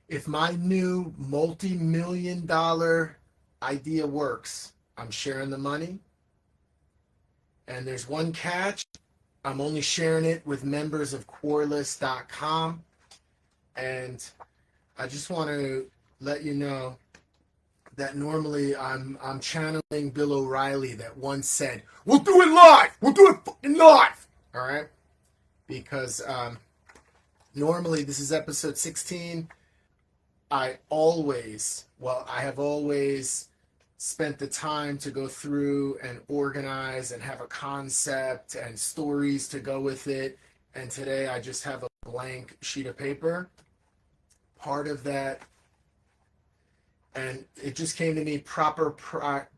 If my new multi-million dollar idea works, I'm sharing the money. And there's one catch. I'm only sharing it with members of QUARLESS.com. And I just want to let you know that normally I'm channeling Bill O'Reilly that once said, "We'll do it live. We'll do it fucking live." All right, because normally this is episode 16. I have always spent the time to go through and organize and have a concept and stories to go with it. And today I just have a blank sheet of paper. Part of that, and it just came to me, proper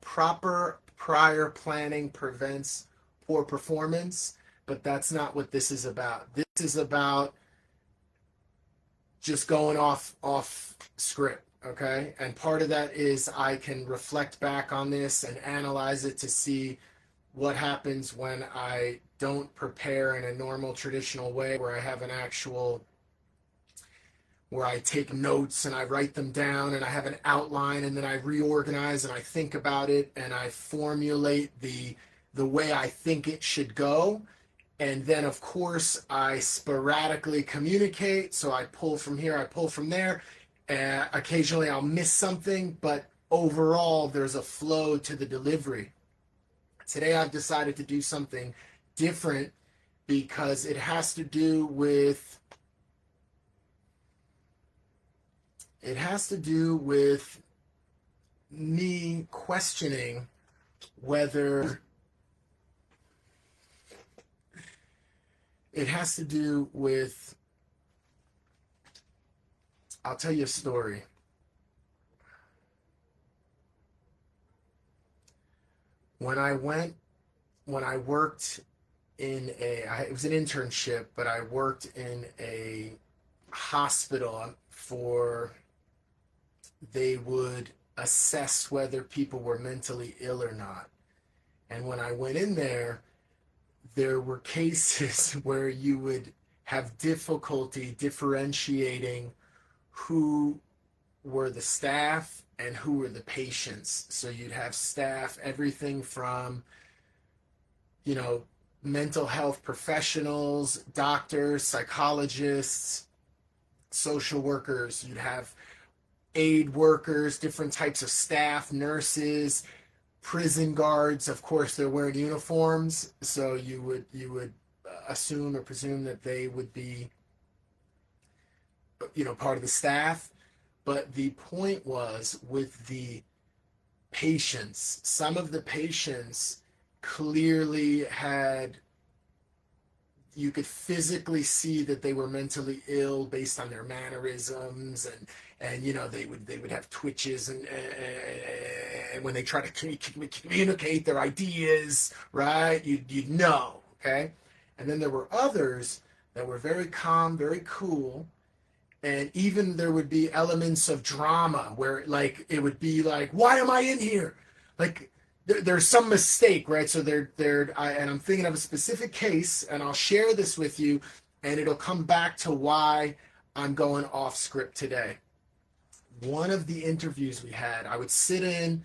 prior planning prevents poor performance, but that's not what this is about. This is about just going off script, okay? And part of that is I can reflect back on this and analyze it to see what happens when I don't prepare in a normal traditional way, where I have an actual, where I take notes and I write them down and I have an outline, and then I reorganize and I think about it and I formulate the way I think it should go. And then, of course, I sporadically communicate. So I pull from here, I pull from there. Occasionally I'll miss something, but overall there's a flow to the delivery. Today I've decided to do something different because it has to do with me questioning whether it has to do with, I'll tell you a story. When I worked it was an internship, but I worked in a hospital they would assess whether people were mentally ill or not. And when I went in there were cases where you would have difficulty differentiating who were the staff and who were the patients. So you'd have staff, everything from, mental health professionals, doctors, psychologists, social workers. You'd have aid workers, different types of staff, nurses, prison guards. Of course, they're wearing uniforms, so you would assume or presume that they would be, part of the staff. But the point was, with the patients, some of the patients clearly you could physically see that they were mentally ill based on their mannerisms, and they would have twitches, and when they try to communicate their ideas, right, you'd know. Okay. And then there were others that were very calm, very cool, and even there would be elements of drama where, like, it would be like, why am I in here? Like, there's some mistake, right? So and I'm thinking of a specific case, and I'll share this with you, and it'll come back to why I'm going off script today. One of the interviews we had, I would sit in,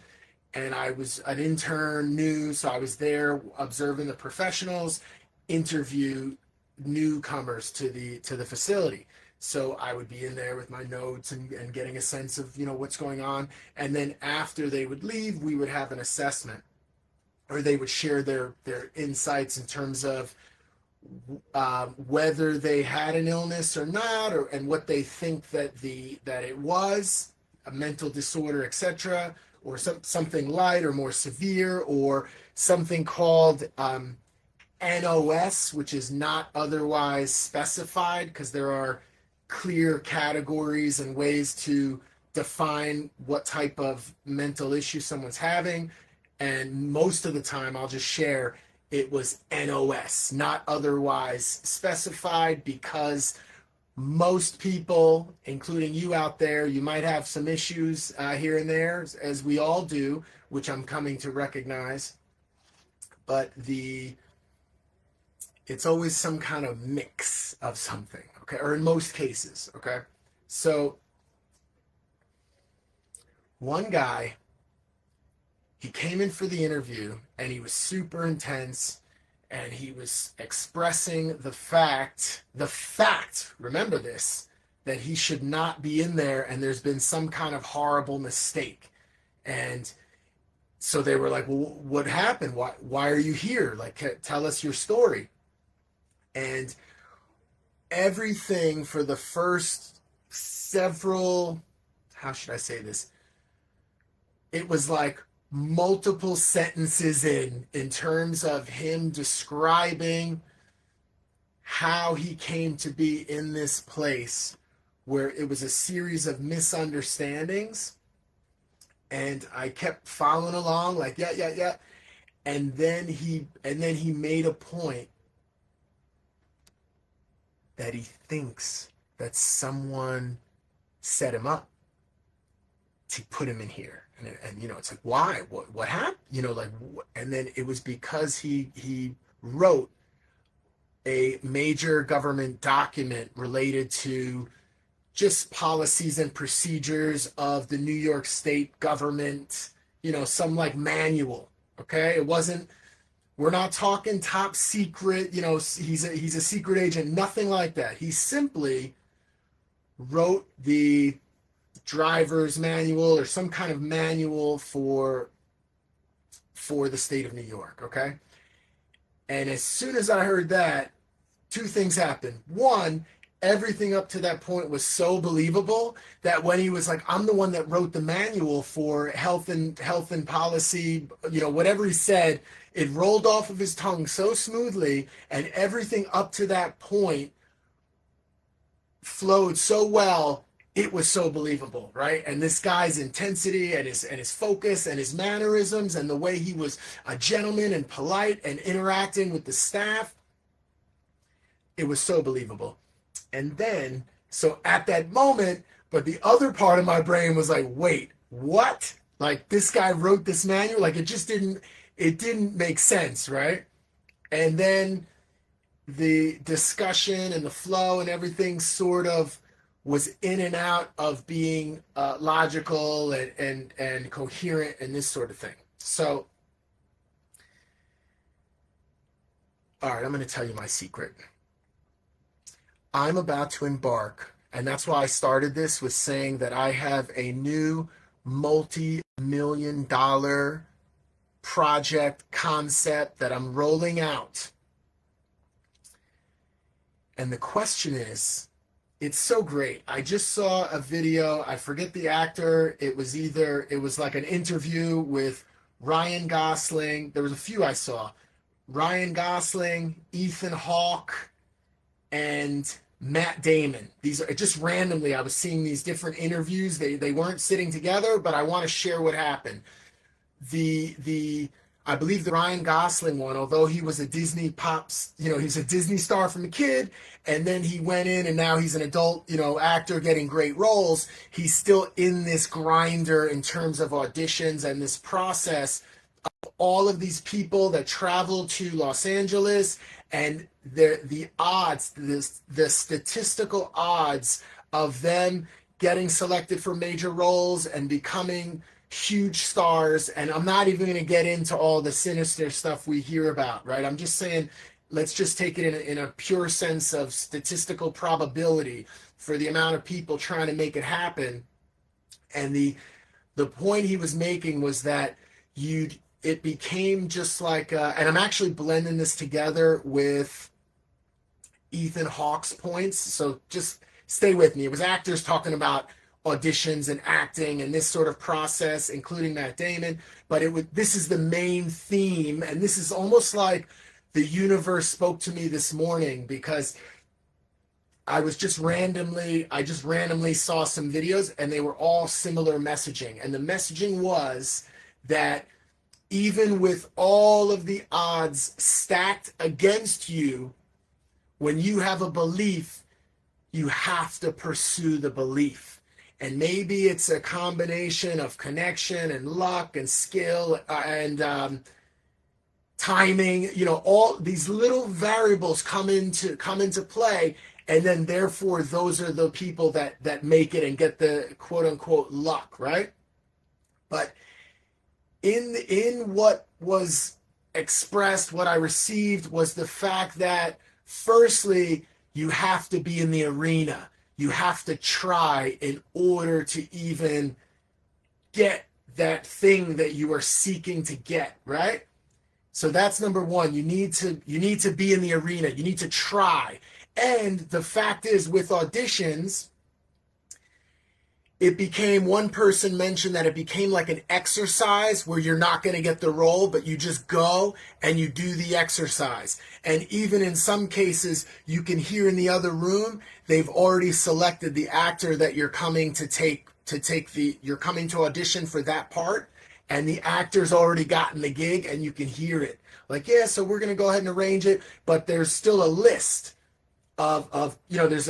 and I was an intern, new, so I was there observing the professionals interview newcomers to the facility. So I would be in there with my notes and getting a sense of, what's going on. And then after they would leave, we would have an assessment, or they would share their insights in terms of whether they had an illness or not, and what they think that it was a mental disorder, etc., or something light or more severe, or something called NOS, which is not otherwise specified, because there are clear categories and ways to define what type of mental issue someone's having. And most of the time, I'll just share it was NOS, not otherwise specified, because most people, including you out there, you might have some issues here and there, as we all do, which I'm coming to recognize. But it's always some kind of mix of something, okay? Or in most cases, okay? So One guy, he came in for the interview and he was super intense and he was expressing the fact, remember this, that he should not be in there and there's been some kind of horrible mistake. And so they were like, well, what happened? Why are you here? Like, tell us your story. And everything for the first several, how should I say this? It was like multiple sentences in terms of him describing how he came to be in this place where it was a series of misunderstandings. And I kept following along, like, yeah. And then he made a point that he thinks that someone set him up to put him in here. And you know, it's like, why? What happened? You know, like, and then it was because he wrote a major government document related to just policies and procedures of the New York State government, you know, some like manual. Okay. It wasn't, we're not talking top secret, you know, he's a secret agent, nothing like that. He simply wrote the driver's manual or some kind of manual for the state of New York. Okay. And as soon as I heard that, two things happened. One, everything up to that point was so believable that when he was like, I'm the one that wrote the manual for health and policy, you know, whatever he said, it rolled off of his tongue so smoothly, and everything up to that point flowed so well, it was so believable, right? And this guy's intensity and his focus and his mannerisms and the way he was a gentleman and polite and interacting with the staff, it was so believable. And then, so at that moment, but the other part of my brain was like, wait, what? Like, this guy wrote this manual? Like, it didn't make sense, right? And then the discussion and the flow and everything sort of was in and out of being logical and coherent and this sort of thing. So, all right, I'm going to tell you my secret. I'm about to embark, and that's why I started this with saying that I have a new multi-million-dollar project concept that I'm rolling out. And the question is, it's so great. I just saw a video, I forget the actor, it was like an interview with Ryan Gosling. There was a few I saw. Ryan Gosling, Ethan Hawke, and Matt Damon. These are just randomly, I was seeing these different interviews. They weren't sitting together, but I want to share what happened. I believe the Ryan Gosling one, although he was a Disney pops, you know, he's a Disney star from a kid, and then he went in and now he's an adult, you know, actor getting great roles. He's still in this grinder in terms of auditions and this process of all of these people that travel to Los Angeles, and the odds, the statistical odds of them getting selected for major roles and becoming huge stars. And I'm not even going to get into all the sinister stuff we hear about, right? I'm just saying, let's just take it in a pure sense of statistical probability for the amount of people trying to make it happen. And the point he was making was that it became just like, and I'm actually blending this together with Ethan Hawke's points. So just stay with me. It was actors talking about auditions and acting and this sort of process, including Matt Damon. But this is the main theme. And this is almost like the universe spoke to me this morning, because I just randomly saw some videos and they were all similar messaging. And the messaging was that even with all of the odds stacked against you, when you have a belief, you have to pursue the belief. And maybe it's a combination of connection and luck and skill and timing, you know, all these little variables come into play. And then therefore, those are the people that make it and get the quote unquote luck, right? But in what was expressed, what I received was the fact that firstly, you have to be in the arena. You have to try in order to even get that thing that you are seeking to get, right? So that's number one. You need to be in the arena. You need to try. And the fact is, with auditions, it became, one person mentioned that it became like an exercise where you're not going to get the role, but you just go and you do the exercise. And even in some cases, you can hear in the other room, they've already selected the actor that you're coming you're coming to audition for that part. And the actor's already gotten the gig and you can hear it. Like, yeah, so we're going to go ahead and arrange it. But there's still a list of there's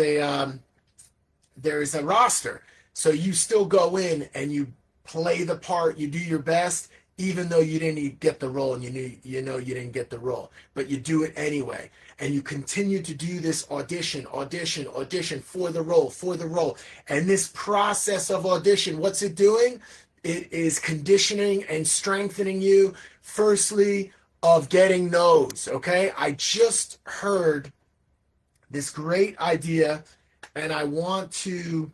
a roster. So you still go in and you play the part, you do your best, even though you didn't get the role and you didn't get the role, but you do it anyway. And you continue to do this audition for the role. And this process of audition, what's it doing? It is conditioning and strengthening you, firstly, of getting no's, okay? I just heard this great idea, and I want to...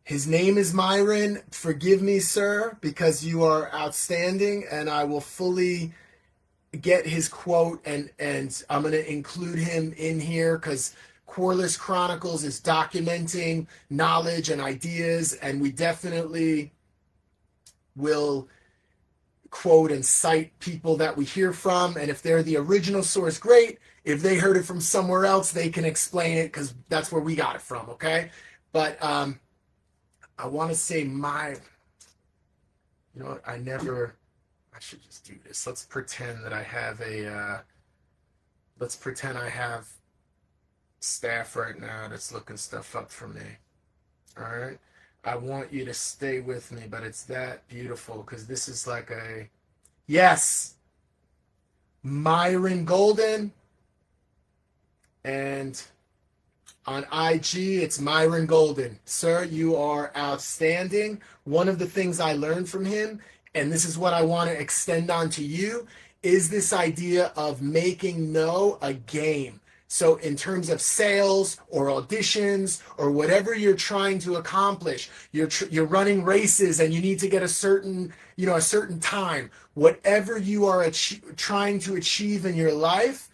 His name is Myron. Forgive me, sir, because you are outstanding, and I will fully get his quote, and I'm going to include him in here because QUARLESS Chronicles is documenting knowledge and ideas, and we definitely will quote and cite people that we hear from, and if they're the original source, great. If they heard it from somewhere else, they can explain it because that's where we got it from, okay? But I want to say I should just do this. Let's pretend that I have I have staff right now that's looking stuff up for me. All right. I want you to stay with me, but it's that beautiful because this is like yes, Myron Golden. And on IG, it's Myron Golden. Sir, you are outstanding. One of the things I learned from him, and this is what I want to extend on to you, is this idea of making no a game. So in terms of sales or auditions or whatever you're trying to accomplish, you're running races and you need to get a certain time. Whatever you are trying to achieve in your life,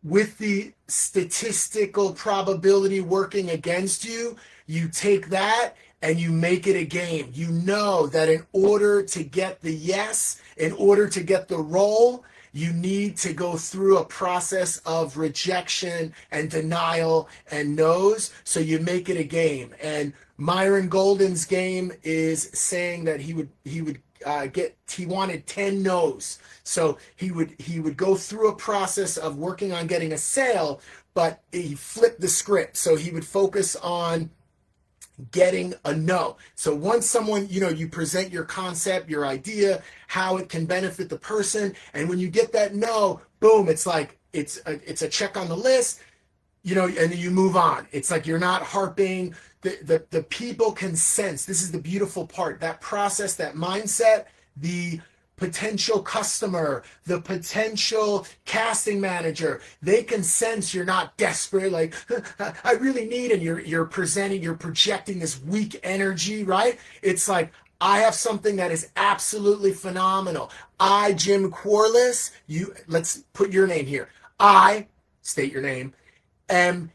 with the statistical probability working against you, you take that and you make it a game. You know that in order to get the yes, in order to get the role, you need to go through a process of rejection and denial and no's. So you make it a game. And Myron Golden's game is saying that he wanted 10 no's. So he would go through a process of working on getting a sale, but he flipped the script. So he would focus on getting a no. So once someone, you present your concept, your idea, how it can benefit the person, and when you get that no, boom, it's like it's a check on the list, and then you move on. It's like you're not harping. The people can sense. This is the beautiful part. That process, that mindset, the potential customer, the potential casting manager, they can sense you're not desperate, like, I really need, and you're projecting this weak energy, right? It's like, I have something that is absolutely phenomenal. I, Jim QUARLESS, let's put your name here. I, state your name, am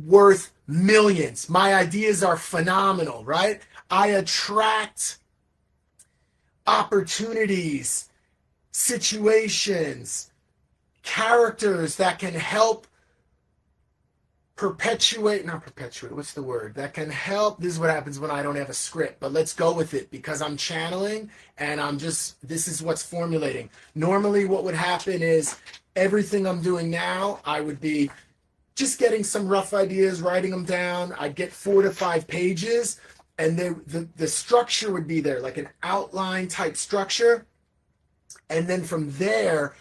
worth millions. My ideas are phenomenal, right? I attract opportunities, situations, characters that can help that can help. This is what happens when I don't have a script, but let's go with it because I'm channeling and this is what's formulating. Normally what would happen is everything I'm doing now, I would be just getting some rough ideas, writing them down. I'd get 4 to 5 pages, and the structure would be there, like an outline type structure. And then from there,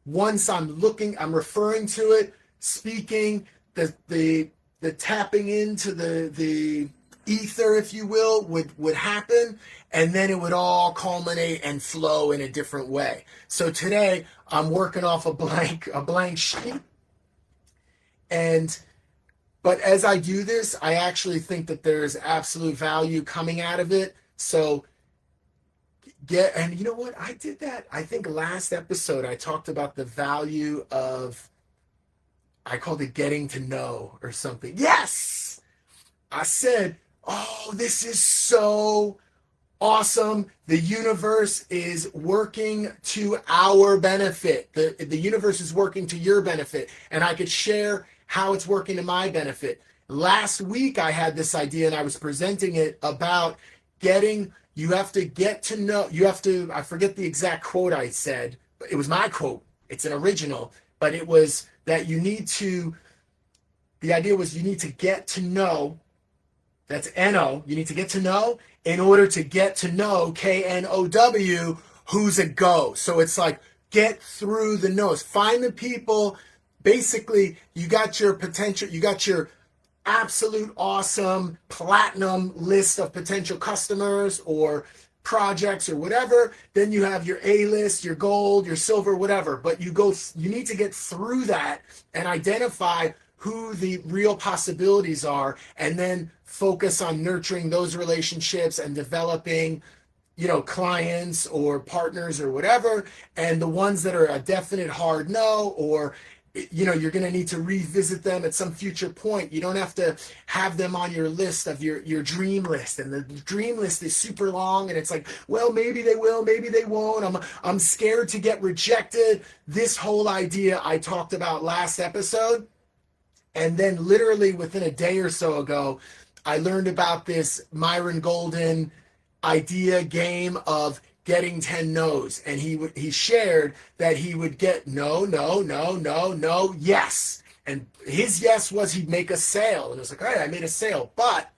once I'm referring to it, speaking, the tapping into the ether, if you will, would happen, and then it would all culminate and flow in a different way. So today I'm working off a blank sheet, and but as I do this, I actually think that there's absolute value coming out of it. So and you know what? I did that. I think last episode I talked about the value of, I called it getting to know or something. Yes! I said, oh, this is so awesome. The universe is working to our benefit. The universe is working to your benefit. And I could share how it's working to my benefit. Last week, I had this idea and I was presenting it about you have to get to know, I forget the exact quote I said, but it was my quote. It's an original, but it was that the idea was you need to get to know, that's N-O, you need to get to know in order to get to know, K-N-O-W, who's a go. So it's like, get through the nose. Find the people, basically, you got your potential, you got your absolute awesome platinum list of potential customers or projects or whatever. Then you have your A list, your gold, your silver, whatever. But you need to get through that and identify who the real possibilities are, and then focus on nurturing those relationships and developing, clients or partners or whatever. And the ones that are a definite hard no, or you're going to need to revisit them at some future point. You don't have to have them on your list of your dream list. And the dream list is super long, and it's like, well, maybe they will, maybe they won't. I'm scared to get rejected. This whole idea I talked about last episode. And then literally within a day or so ago, I learned about this Myron Golden idea game of getting 10 no's. And he shared that he would get no, no, no, no, no, yes. And his yes was he'd make a sale. And it was like, all right, I made a sale. But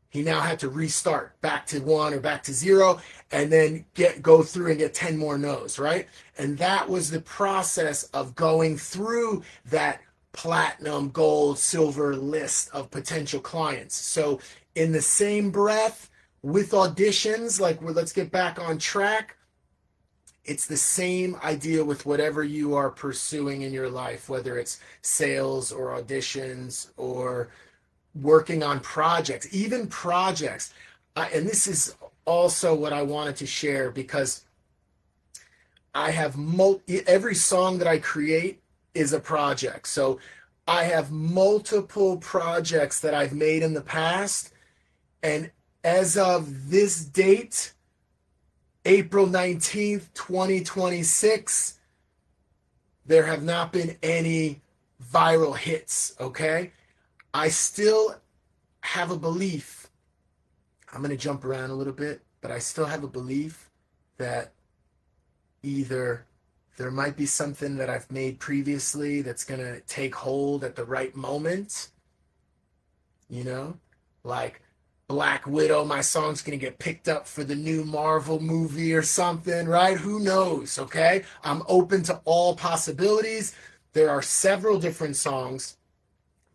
he now had to restart back to 1 or back to 0, and then go through and get 10 more no's, right? And that was the process of going through that platinum, gold, silver list of potential clients. So in the same breath, with auditions, let's get back on track. It's the same idea with whatever you are pursuing in your life, whether it's sales or auditions or working on projects, even projects. And this is also what I wanted to share, because I have every song that I create is a project. So I have multiple projects that I've made in the past, and as of this date, April 19th, 2026, there have not been any viral hits, okay? I still have a belief, I'm going to jump around a little bit, but I still have a belief that either there might be something that I've made previously that's going to take hold at the right moment. Like Black Widow, my song's going to get picked up for the new Marvel movie or something, right? Who knows, okay? I'm open to all possibilities. There are several different songs.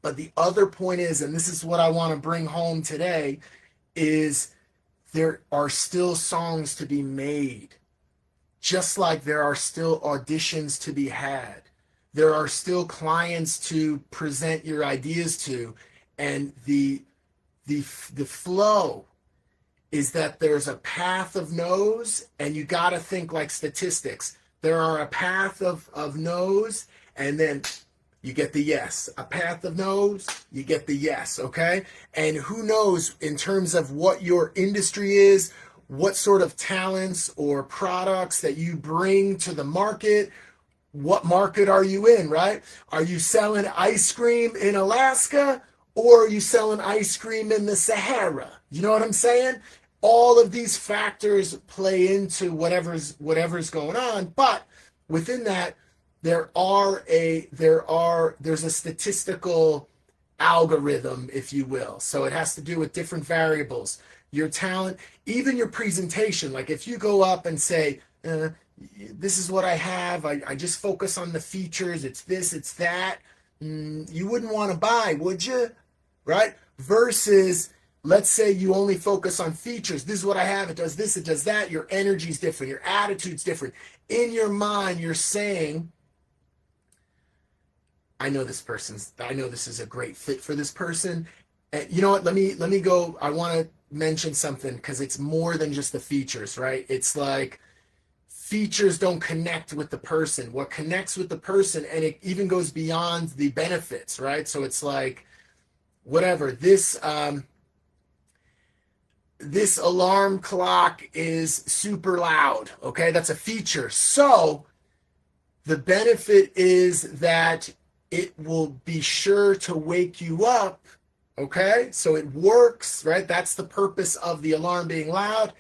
But the other point is, and this is what I want to bring home today, is there are still songs to be made. Just like there are still auditions to be had. There are still clients to present your ideas to. And the flow is that there's a path of no's, and you got to think like statistics. There are a path of no's, and then you get the yes. A path of no's, you get the yes, okay? And who knows, in terms of what your industry is, what sort of talents or products that you bring to the market. What market are you in, right? Are you selling ice cream in Alaska, or are you selling ice cream in the Sahara? You know what I'm saying? All of these factors play into whatever's going on, but within that, there's a statistical algorithm, if you will. So it has to do with different variables. Your talent, even your presentation. Like if you go up and say, this is what I have, I just focus on the features, it's this, it's that, you wouldn't want to buy, would you? Right? Versus let's say you only focus on features. This is what I have. It does this, it does that. Your energy's different. Your attitude's different. In your mind, you're saying, I know this is a great fit for this person. And you know what? Let me go. I want to mention something because it's more than just the features, right? It's like features don't connect with the person. What connects with the person, and it even goes beyond the benefits, right? So it's like, whatever, this alarm clock is super loud. Okay, that's a feature. So the benefit is that it will be sure to wake you up. Okay, so it works, right? That's the purpose of the alarm being loud.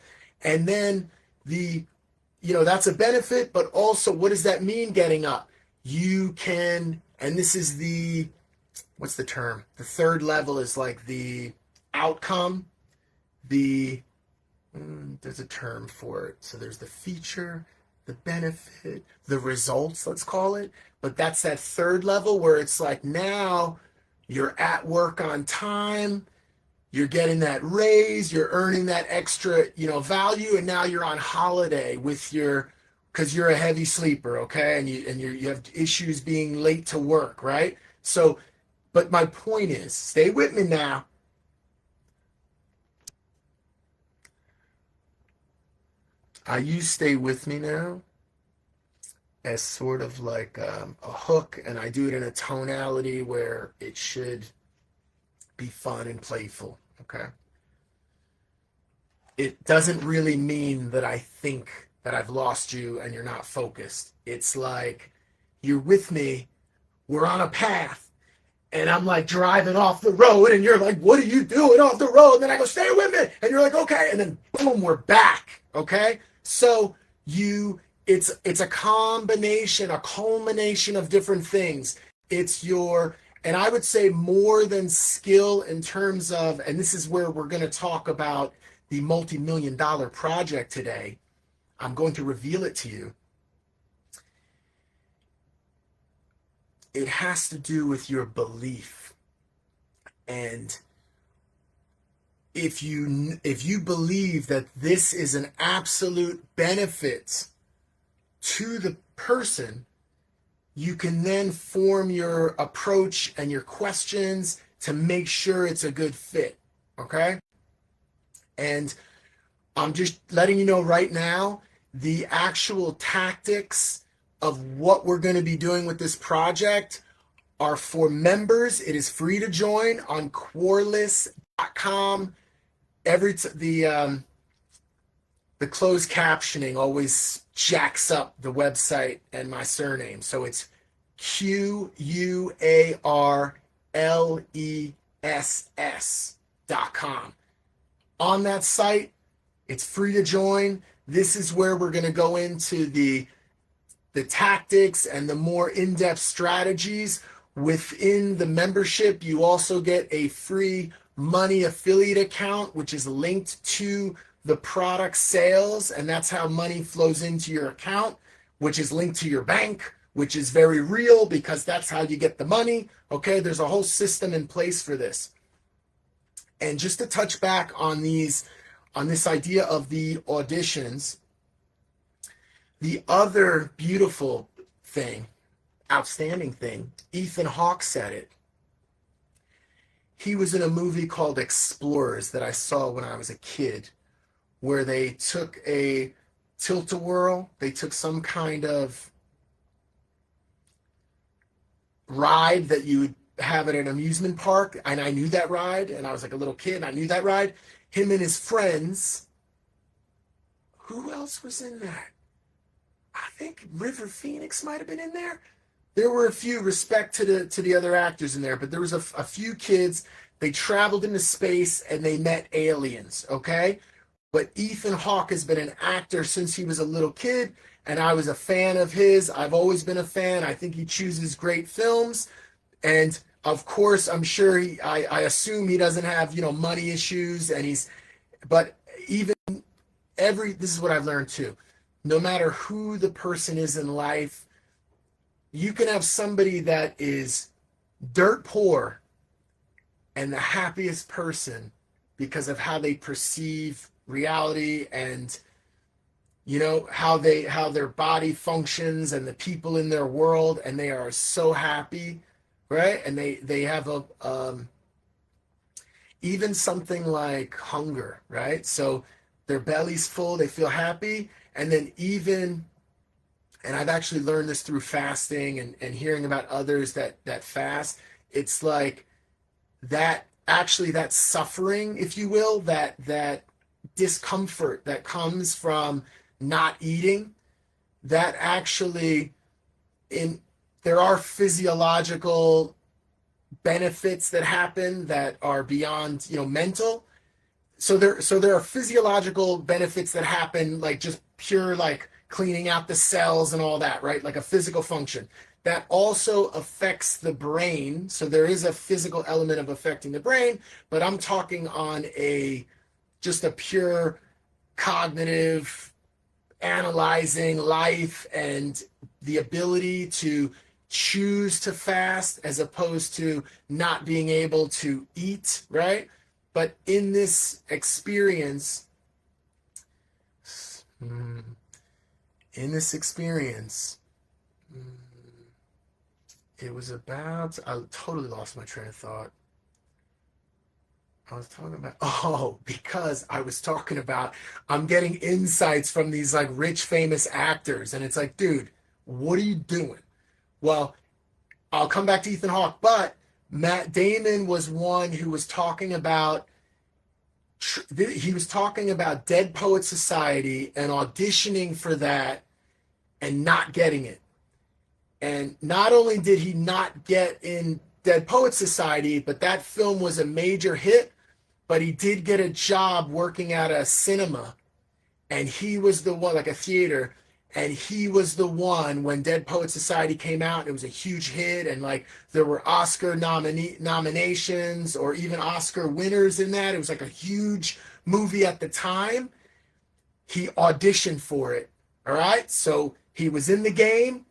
And then that's a benefit, but also, what does that mean, getting up? You can, and this is what's the term? The third level is like the outcome. There's a term for it. So there's the feature, the benefit, the results, let's call it. But that's that third level where it's like, now you're at work on time, you're getting that raise, you're earning that extra, value, and now you're on holiday because you're a heavy sleeper, okay? And you have issues being late to work, right? So, but my point is, stay with me now. I use stay with me now as sort of like a hook, and I do it in a tonality where it should be fun and playful, okay? It doesn't really mean that I think that I've lost you and you're not focused. It's like, you're with me, we're on a path, and I'm like driving off the road, and you're like, what are you doing off the road? And then I go, stay with me, and you're like, okay, and then boom, we're back, okay? So it's a combination, a culmination of different things. And I would say more than skill in terms of, and this is where we're going to talk about the multi-million-dollar project today. I'm going to reveal it to you. It has to do with your belief. And if you believe that this is an absolute benefit to the person, you can then form your approach and your questions to make sure it's a good fit, okay? And I'm just letting you know right now, the actual tactics of what we're going to be doing with this project are for members. It is free to join on QUARLESS.com. The closed captioning always jacks up the website and my surname. So it's QUARLESS.com. On that site, it's free to join. This is where we're going to go into the tactics and the more in-depth strategies. Within the membership, you also get a free money affiliate account, which is linked to the product sales, and that's how money flows into your account, which is linked to your bank, which is very real because that's how you get the money. Okay, there's a whole system in place for this. And just to touch back on this idea of the auditions, the other beautiful thing, outstanding thing, Ethan Hawke said it. He was in a movie called Explorers that I saw when I was a kid, where they took a tilt-a-whirl. They took some kind of ride that you would have at an amusement park, and I knew that ride, and I was like a little kid, and I knew that ride. Him and his friends. Who else was in that? I think River Phoenix might have been in there. There were a few, respect to the other actors in there, but there was a few kids. They traveled into space and they met aliens, okay? But Ethan Hawke has been an actor since he was a little kid, and I was a fan of his. I've always been a fan. I think he chooses great films. And of course, I'm sure I assume he doesn't have, money issues, but even this is what I've learned too. No matter who the person is in life, you can have somebody that is dirt poor and the happiest person because of how they perceive reality, and how their body functions and the people in their world, and they are so happy, right? And they have a even something like hunger, right? So their belly's full, they feel happy, and then even, and I've actually learned this through fasting and hearing about others that fast, it's like that actually, that suffering, if you will, that discomfort that comes from not eating, that actually, in there are physiological benefits that happen that are beyond mental. So there are physiological benefits that happen, like just pure, like cleaning out the cells and all that, right? Like a physical function that also affects the brain. So there is a physical element of affecting the brain, but I'm talking on just a pure cognitive, analyzing life and the ability to choose to fast as opposed to not being able to eat, right? But in this experience, it was about, I totally lost my train of thought. I was talking about, because I was talking about, I'm getting insights from these like rich, famous actors. And it's like, dude, what are you doing? Well, I'll come back to Ethan Hawke, but Matt Damon was one who was talking about, Dead Poet Society and auditioning for that and not getting it. And not only did he not get in Dead Poet Society, but that film was a major hit, but he did get a job working at a cinema, and he was the one, like a theater, and he was the one when Dead Poet Society came out. It was a huge hit, and like there were Oscar nominations or even Oscar winners in that. It was like a huge movie at the time. He auditioned for it. All right, so he was in the game.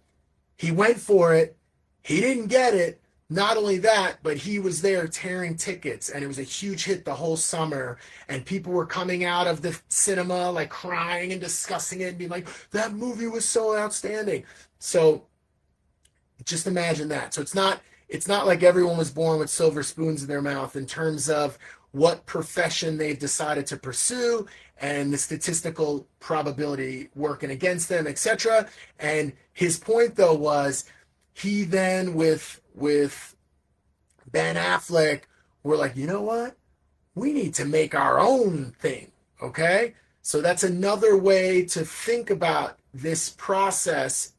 He went for it. He didn't get it. Not only that, but he was there tearing tickets, and it was a huge hit the whole summer, and people were coming out of the cinema like crying and discussing it and being like, that movie was so outstanding. So just imagine that. So it's not like everyone was born with silver spoons in their mouth in terms of what profession they've decided to pursue and the statistical probability working against them, etc. And his point though was, he then with Ben Affleck were like, you know what? We need to make our own thing, okay? So that's another way to think about this process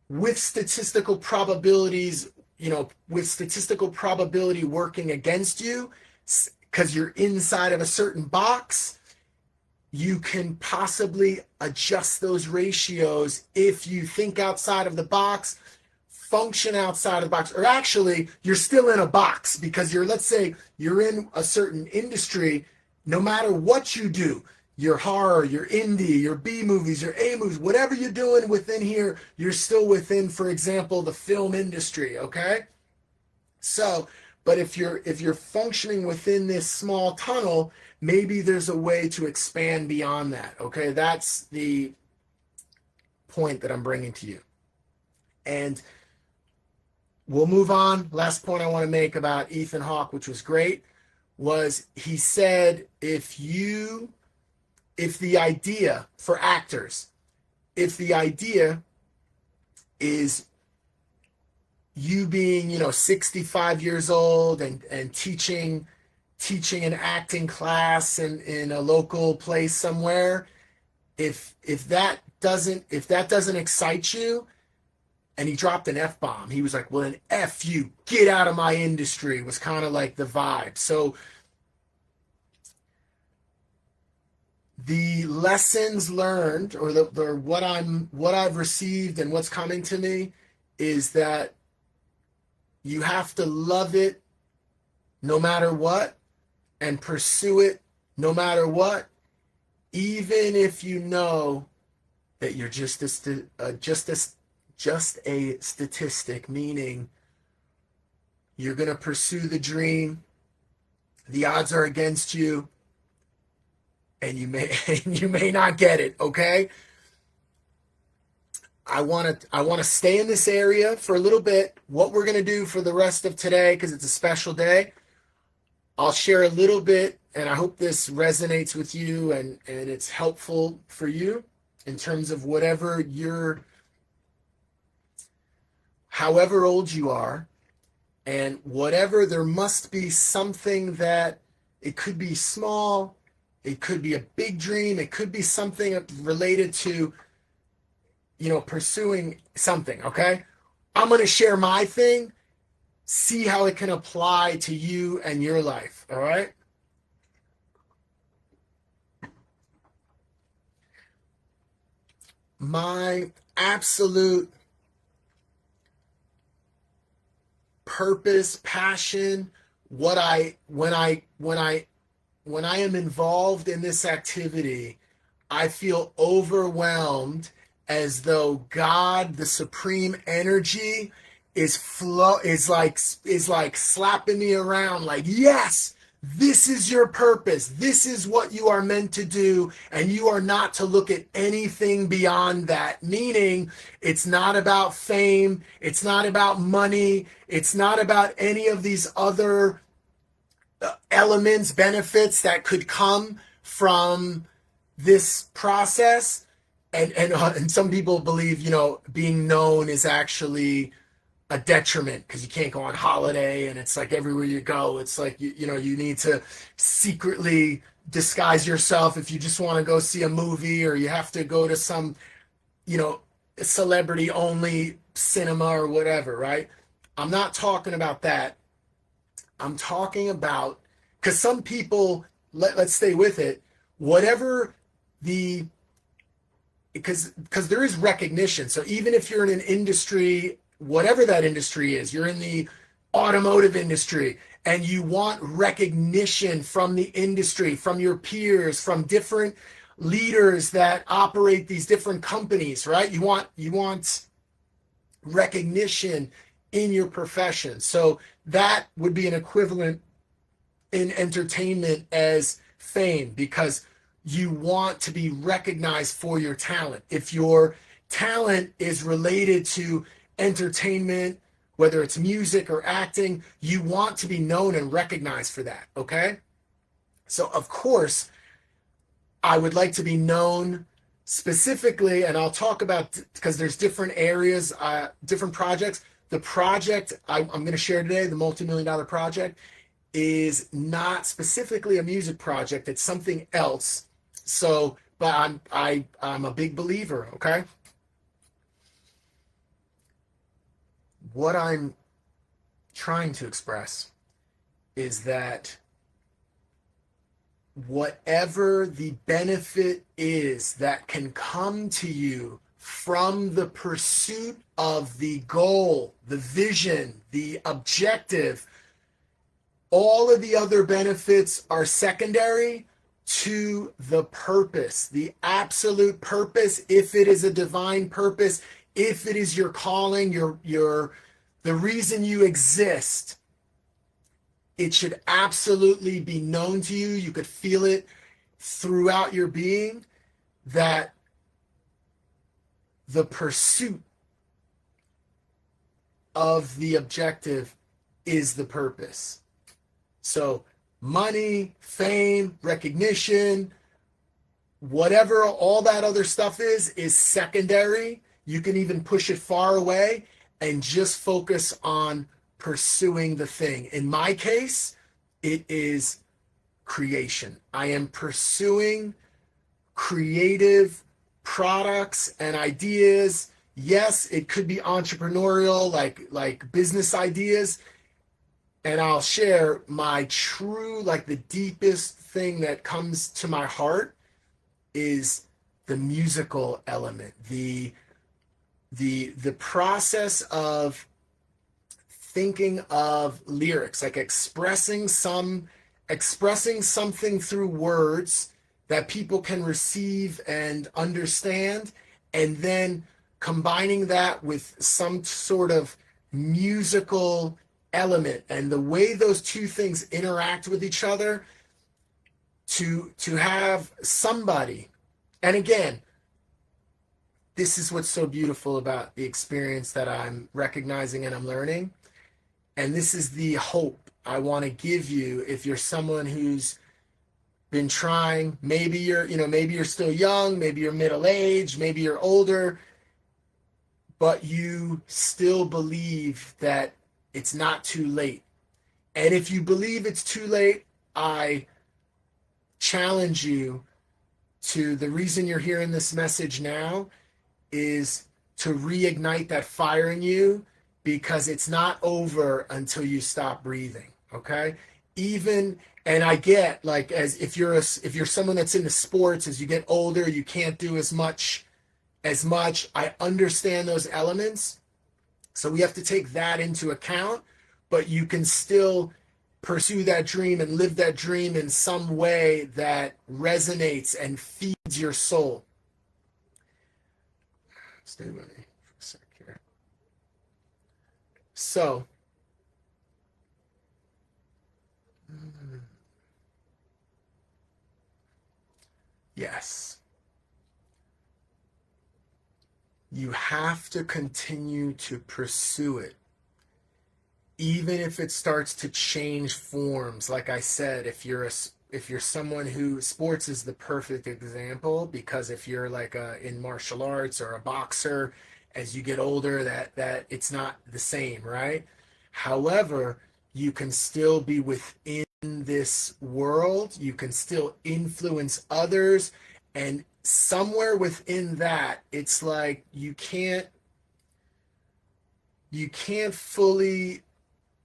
with statistical probabilities, with statistical probability working against you, because you're inside of a certain box. You can possibly adjust those ratios if you think outside of the box, function outside of the box, or actually you're still in a box because let's say you're in a certain industry. No matter what you do, your horror, your indie, your B movies, your A movies, whatever you're doing within here, you're still within, for example, the film industry, okay? So, but if you're functioning within this small tunnel, maybe there's a way to expand beyond that, okay? That's the point that I'm bringing to you. And we'll move on. Last point I want to make about Ethan Hawke, which was great, was he said, if the idea for actors, if the idea is you being, 65 years old and teaching an acting class in a local place somewhere, if that doesn't excite you, and he dropped an F-bomb. He was like, well, then F you, get out of my industry, was kind of like the vibe. So the lessons learned, or what I've received and what's coming to me, is that you have to love it no matter what and pursue it no matter what, even if you know that you're just a statistic, meaning you're going to pursue the dream. The odds are against you, and you may not get it, okay? I want to stay in this area for a little bit. What we're going to do for the rest of today, because it's a special day, I'll share a little bit, and I hope this resonates with you and it's helpful for you in terms of whatever however old you are, and whatever, there must be something that, it could be small, it could be a big dream, it could be something related to, pursuing something, okay? I'm going to share my thing, see how it can apply to you and your life, all right? My absolute purpose, passion, when I am involved in this activity, I feel overwhelmed, as though God, the supreme energy, is like slapping me around, like, yes, this is your purpose. This is what you are meant to do, and you are not to look at anything beyond that. Meaning, it's not about fame, it's not about money, it's not about any of these other elements, benefits that could come from this process. And some people believe, being known is actually a detriment, because you can't go on holiday, and it's like everywhere you go, it's like, you need to secretly disguise yourself if you just want to go see a movie, or you have to go to some, celebrity only cinema or whatever, right? I'm not talking about that. I'm talking about, because some people, let's stay with it, whatever the, because there is recognition. So even if you're in an industry, whatever that industry is, you're in the automotive industry, and you want recognition from the industry, from your peers, from different leaders that operate these different companies, right? You want recognition in your profession. So that would be an equivalent in entertainment as fame, because you want to be recognized for your talent. If your talent is related to entertainment, whether it's music or acting, you want to be known and recognized for that, okay? So of course, I would like to be known specifically, and I'll talk about, because there's different areas, different projects. The project I'm going to share today, the multi-million-dollar project, is not specifically a music project. It's something else. So, but I'm a big believer, okay? What I'm trying to express is that whatever the benefit is that can come to you from the pursuit of the goal, the vision, the objective, all of the other benefits are secondary to the purpose, the absolute purpose. If it is a divine purpose, if it is your calling, the reason you exist, it should absolutely be known to you. You could feel it throughout your being, that the pursuit of the objective is the purpose. So money, fame, recognition, whatever all that other stuff is secondary. You can even push it far away and just focus on pursuing the thing. In my case, it is creation. I am pursuing creative products and ideas. Yes, it could be entrepreneurial, like business ideas. And I'll share my true, like the deepest thing that comes to my heart is the musical element, the process of thinking of lyrics, like expressing something through words that people can receive and understand, and then combining that with some sort of musical element, and the way those two things interact with each other, to have somebody. And again, this is what's so beautiful about the experience that I'm recognizing and I'm learning. And this is the hope I want to give you. If you're someone who's been trying, maybe maybe you're still young, maybe you're middle-aged, maybe you're older, but you still believe that it's not too late. And if you believe it's too late, I challenge you to, the reason you're hearing this message now is to reignite that fire in you, because it's not over until you stop breathing. Okay? And I get, like, as if you're someone that's into sports, as you get older, you can't do as much. I understand those elements. So we have to take that into account, but you can still pursue that dream and live that dream in some way that resonates and feeds your soul. Stay with me for a sec here. So, yes, you have to continue to pursue it, even if it starts to change forms. Like I said, if you're someone who, sports is the perfect example, because if you're like in martial arts or a boxer, as you get older, that it's not the same, right? However, you can still be within this world, you can still influence others, and somewhere within that, it's like you can't fully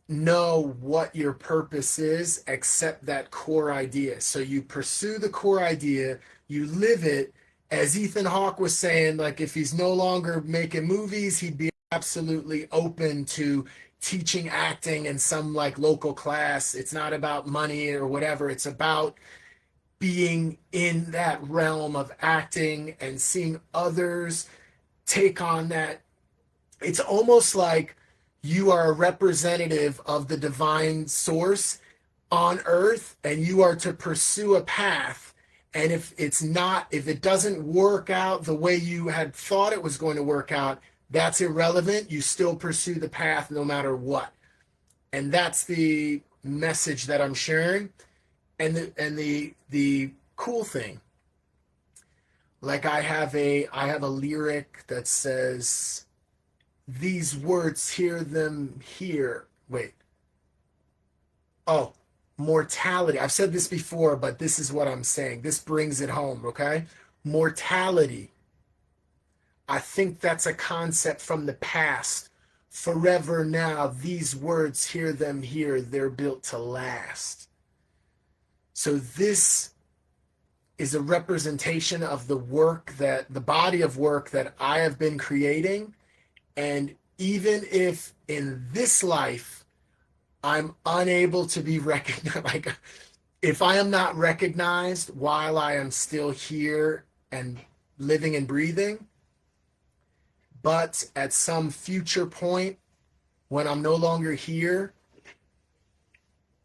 know what your purpose is except that core idea. So you pursue the core idea, you live it. As Ethan Hawke was saying, like, if he's no longer making movies, he'd be absolutely open to teaching acting in some like local class. It's not about money or whatever. It's about being in that realm of acting and seeing others take on that. It's almost like you are a representative of the divine source on earth, and you are to pursue a path. And if it doesn't work out the way you had thought it was going to work out, that's irrelevant. You still pursue the path no matter what. And that's the message that I'm sharing. And the cool thing, like, I have a lyric that says, these words, hear them here. Wait. Oh, mortality. I've said this before, but this is what I'm saying. This brings it home, okay? Mortality. I think that's a concept from the past. Forever now, these words, hear them here. They're built to last. So this is a representation of the body of work that I have been creating. And even if in this life I'm unable to be recognized, like, if I am not recognized while I am still here and living and breathing, but at some future point when I'm no longer here,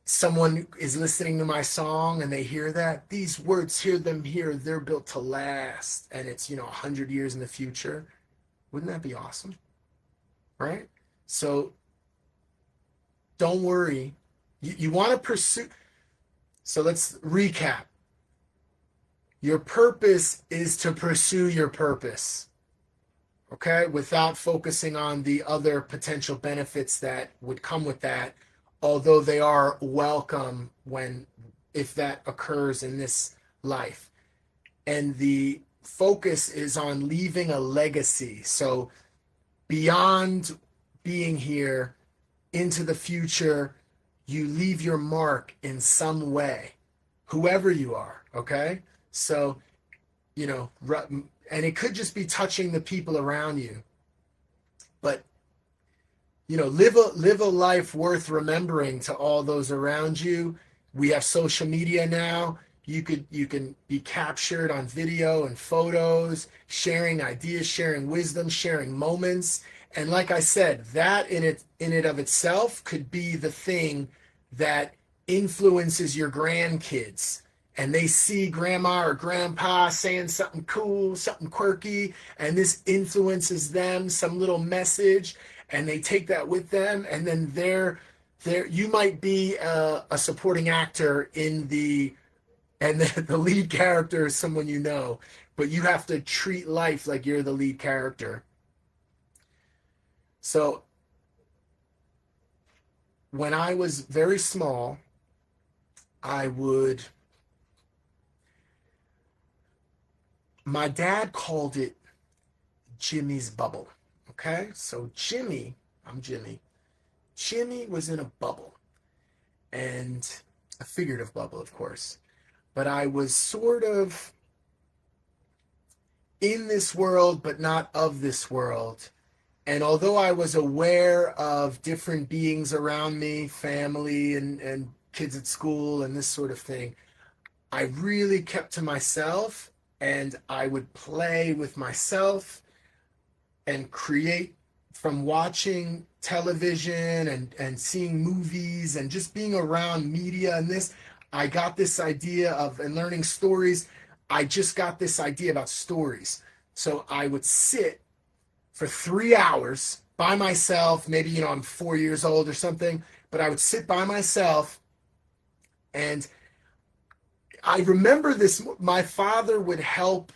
someone is listening to my song and they hear that, these words, hear them here, they're built to last, and it's 100 years in the future. Wouldn't that be awesome? Right? So don't worry. You want to pursue. So let's recap. Your purpose is to pursue your purpose. Okay? Without focusing on the other potential benefits that would come with that, although they are welcome if that occurs in this life. And the focus is on leaving a legacy. So beyond being here into the future, you leave your mark in some way, whoever you are, okay? So, and it could just be touching the people around you, but, live a life worth remembering to all those around you. We have social media now. You can be captured on video and photos, sharing ideas, sharing wisdom, sharing moments. And like I said, that in it of itself could be the thing that influences your grandkids. And they see grandma or grandpa saying something cool, something quirky, and this influences them, some little message, and they take that with them, and then you might be a supporting actor in and the lead character is someone you know, but you have to treat life like you're the lead character. So when I was very small, I would, my dad called it Jimmy's bubble. Okay? So I'm Jimmy. Jimmy was in a bubble, and a figurative bubble, of course. But I was sort of in this world, but not of this world. And although I was aware of different beings around me, family and kids at school and this sort of thing, I really kept to myself, and I would play with myself and create from watching television and seeing movies and just being around media and this. I got this idea of, and learning stories, I just got this idea about stories. So I would sit for 3 hours by myself. Maybe, I'm 4 years old or something, but I would sit by myself. And I remember this, my father would help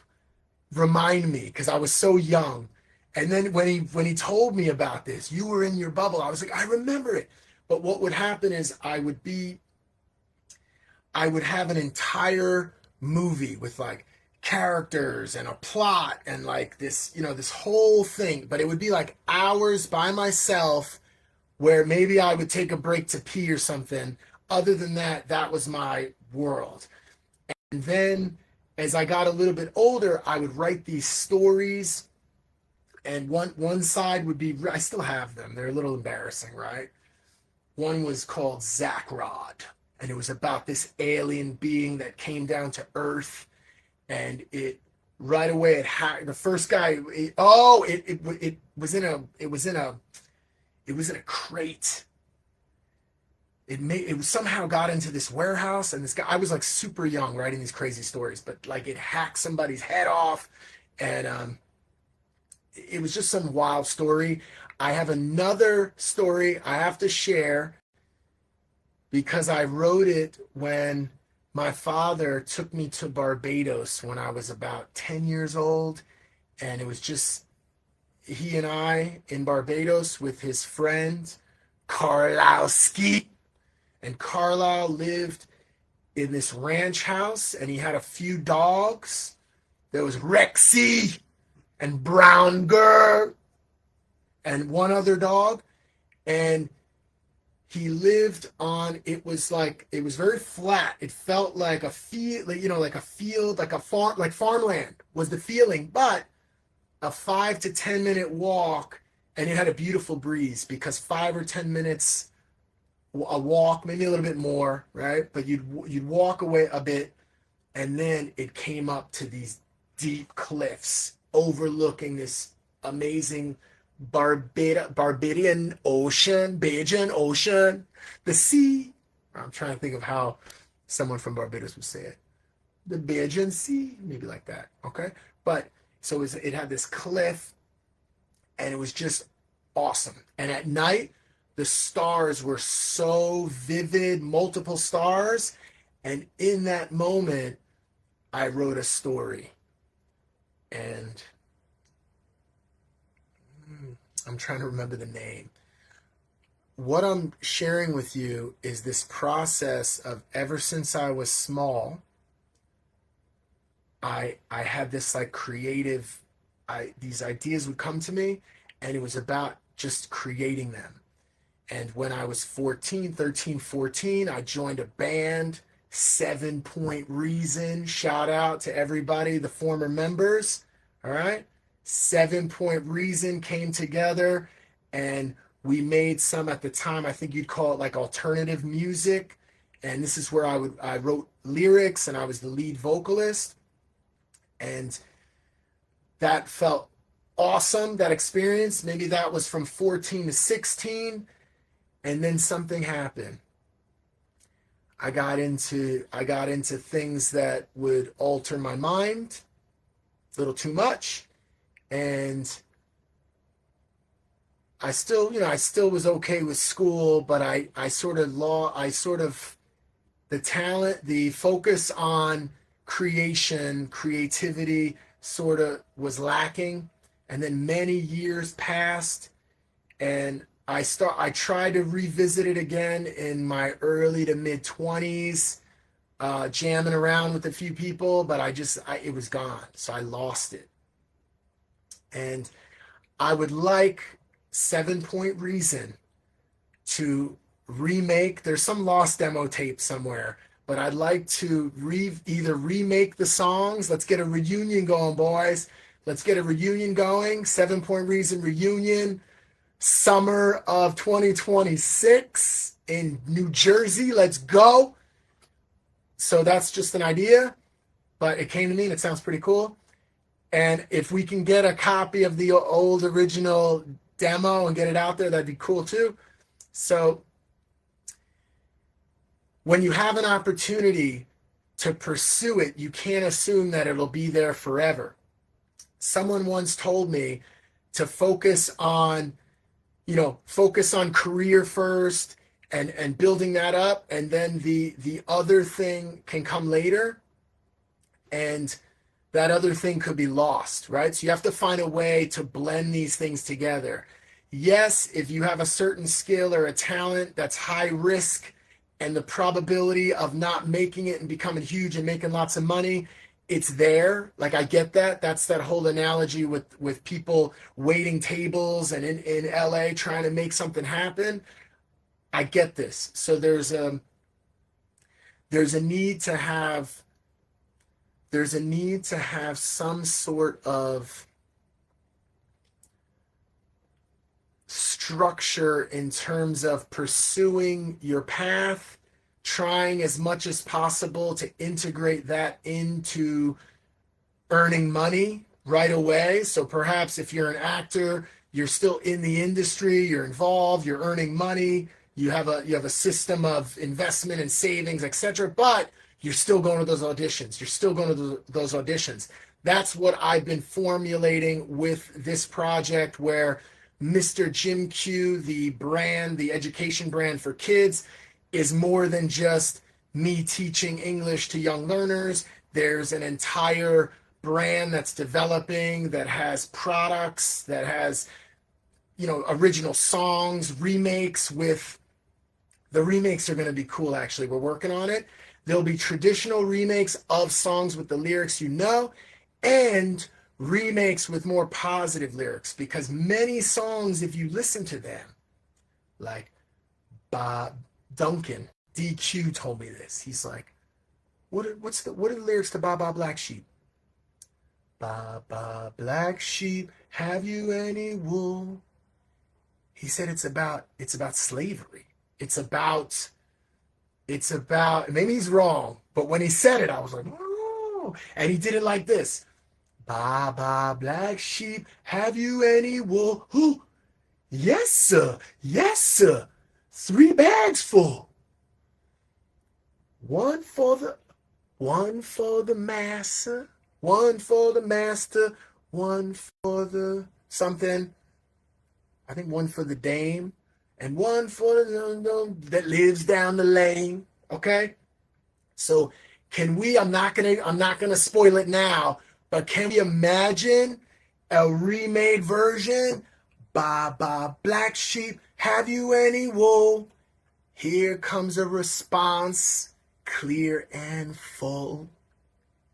remind me because I was so young. And then when he told me about this, you were in your bubble, I was like, I remember it. But what would happen is I would have an entire movie with like characters and a plot and like this, this whole thing. But it would be like hours by myself where maybe I would take a break to pee or something. Other than that, that was my world. And then as I got a little bit older, I would write these stories. And one side would be, I still have them. They're a little embarrassing, right? One was called Zachrod, and it was about this alien being that came down to Earth, and it right away it had the first guy. It was in a crate. It somehow got into this warehouse, and this guy. I was like super young writing these crazy stories, but like it hacked somebody's head off, and it was just some wild story. I have another story I have to share because I wrote it when my father took me to Barbados when I was about 10 years old. And it was just he and I in Barbados with his friend, Karlowski. And Carlisle lived in this ranch house, and he had a few dogs. There was Rexy and Brown Girl and one other dog. And he lived on, it was very flat. It felt like a field, like a field, like a farm, like farmland was the feeling, but a 5 to 10 minute walk. And it had a beautiful breeze because 5 or 10 minutes a walk, maybe a little bit more, right? But you'd walk away a bit, and then it came up to these deep cliffs overlooking this amazing Barbadian ocean, Bajan ocean, the sea. I'm trying to think of how someone from Barbados would say it. The Bajan Sea, maybe like that. Okay, but so it had this cliff, and it was just awesome. And at night, the stars were so vivid, multiple stars. And in that moment, I wrote a story. And I'm trying to remember the name. What I'm sharing with you is this process of ever since I was small, I had this like creative, these ideas would come to me, and it was about just creating them. And when I was 13, 14, I joined a band, 7 Point Reason. Shout out to everybody, the former members. All right. 7 Point Reason came together, and we made some at the time, I think you'd call it like alternative music. And this is where I wrote lyrics, and I was the lead vocalist. And that felt awesome, that experience. Maybe that was from 14 to 16, and then something happened. I got into things that would alter my mind a little too much, and I still was okay with school, but I sort of the talent, the focus on creativity sort of was lacking. And then many years passed, and I tried to revisit it again in my early to mid 20s, jamming around with a few people, but it was gone. So I lost it. And I would like 7 Point Reason to remake. There's some lost demo tape somewhere, but I'd like to either remake the songs. Let's get a reunion going, boys. Let's get a reunion going. 7 Point Reason reunion, summer of 2026 in New Jersey. Let's go. So that's just an idea, but it came to me and it sounds pretty cool. And if we can get a copy of the old original demo and get it out there, that'd be cool too. So when you have an opportunity to pursue it, you can't assume that it'll be there forever. Someone once told me to focus on career first and building that up, and then the other thing can come later, and that other thing could be lost, right? So you have to find a way to blend these things together. Yes, if you have a certain skill or a talent that's high risk, and the probability of not making it and becoming huge and making lots of money, it's there. Like, I get that. That's that whole analogy with people waiting tables and in LA trying to make something happen. I get this. So there's a need to have some sort of structure in terms of pursuing your path, trying as much as possible to integrate that into earning money right away. So perhaps if you're an actor, you're still in the industry, you're involved, you're earning money, you have a system of investment and savings, etc., but you're still going to those auditions. That's what I've been formulating with this project, where Mr. Jim Q, the brand, the education brand for kids, is more than just me teaching English to young learners. There's an entire brand that's developing, that has products, that has, original songs, remakes. With the remakes are going to be cool, actually. We're working on it. There'll be traditional remakes of songs with the lyrics, and remakes with more positive lyrics, because many songs, if you listen to them, like Bob Duncan, DQ, told me this. He's like, what are the lyrics to Baba Black Sheep? Baba Black Sheep, have you any wool? He said it's about slavery. It's about, maybe he's wrong, but when he said it, I was like, oh, and he did it like this. Baba Black Sheep, have you any wool? Who? Yes, sir. Yes, sir. 3 bags full. One for the master, one for the master, one for the something. I think one for the dame, and one for the that lives down the lane. Okay? So I'm not gonna spoil it now, but can we imagine a remade version? Baba Black Sheep, have you any wool? Here comes a response, clear and full.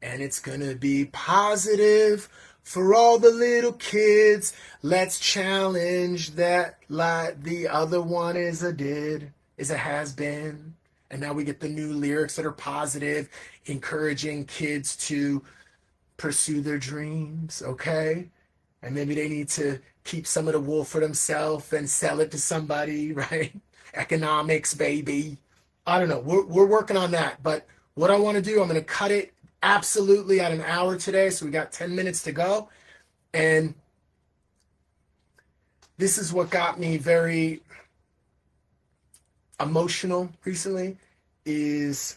And it's gonna be positive for all the little kids. Let's challenge that, like the other one is a has been. And now we get the new lyrics that are positive, encouraging kids to pursue their dreams, okay? And maybe they need to keep some of the wool for themselves and sell it to somebody, right? Economics, baby. I don't know. We're working on that. But what I want to do, I'm going to cut it absolutely at an hour today. So we got 10 minutes to go. And this is what got me very emotional recently, is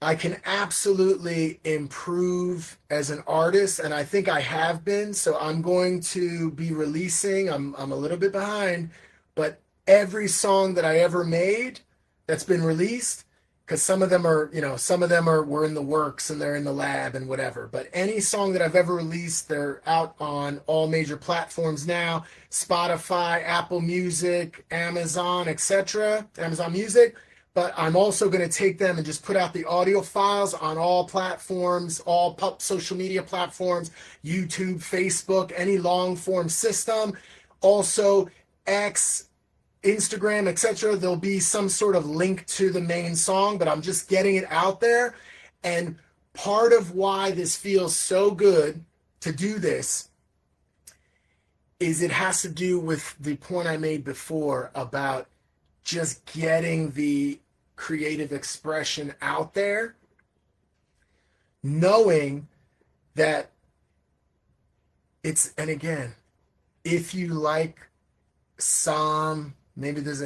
I can absolutely improve as an artist, and I think I have been. So I'm going to be releasing, I'm a little bit behind, but every song that I ever made that's been released, because some of them are, some of them were in the works and they're in the lab and whatever. But any song that I've ever released, they're out on all major platforms now: Spotify, Apple Music, Amazon, etc., Amazon Music. But I'm also going to take them and just put out the audio files on all platforms, all social media platforms, YouTube, Facebook, any long form system. Also, X, Instagram, etc. There'll be some sort of link to the main song, but I'm just getting it out there. And part of why this feels so good to do this is it has to do with the point I made before about just getting the creative expression out there, knowing that and again, if you like some, maybe there's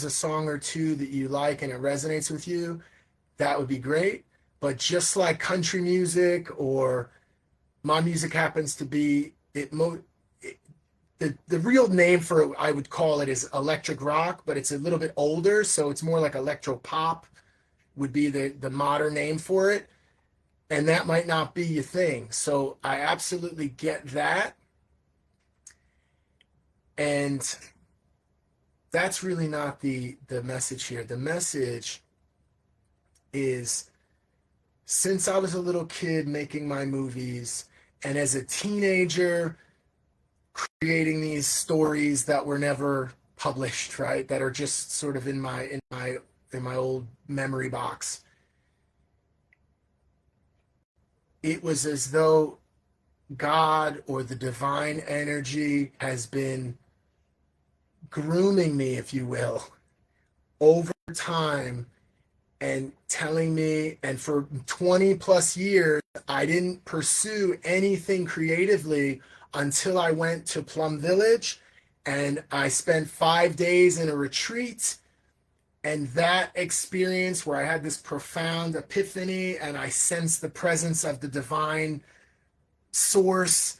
a song or two that you like and it resonates with you, that would be great. But just like country music, or my music happens to be the real name for it, I would call it, is electric rock, but it's a little bit older, so it's more like electro pop would be the modern name for it. And that might not be your thing. So I absolutely get that. And that's really not the message here. The message is, since I was a little kid making my movies, and as a teenager creating these stories that were never published, right? That are just sort of in my old memory box. It was as though God, or the divine energy, has been grooming me, if you will, over time, and telling me, and for 20 plus years, I didn't pursue anything creatively until I went to Plum Village, and I spent 5 days in a retreat. And that experience, where I had this profound epiphany and I sensed the presence of the divine source,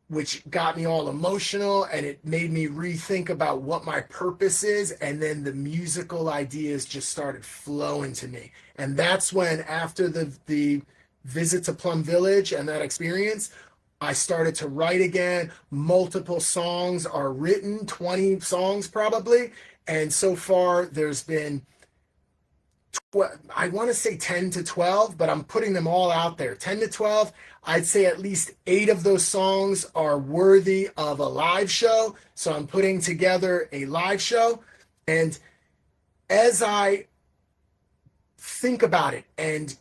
which got me all emotional, and it made me rethink about what my purpose is. And then the musical ideas just started flowing to me. And that's when, after the visit to Plum Village and that experience, I started to write again. Multiple songs are written, 20 songs probably. And so far there's been, I want to say 10 to 12, but I'm putting them all out there. 10 to 12, I'd say at least 8 of those songs are worthy of a live show. So I'm putting together a live show. And as I think about it and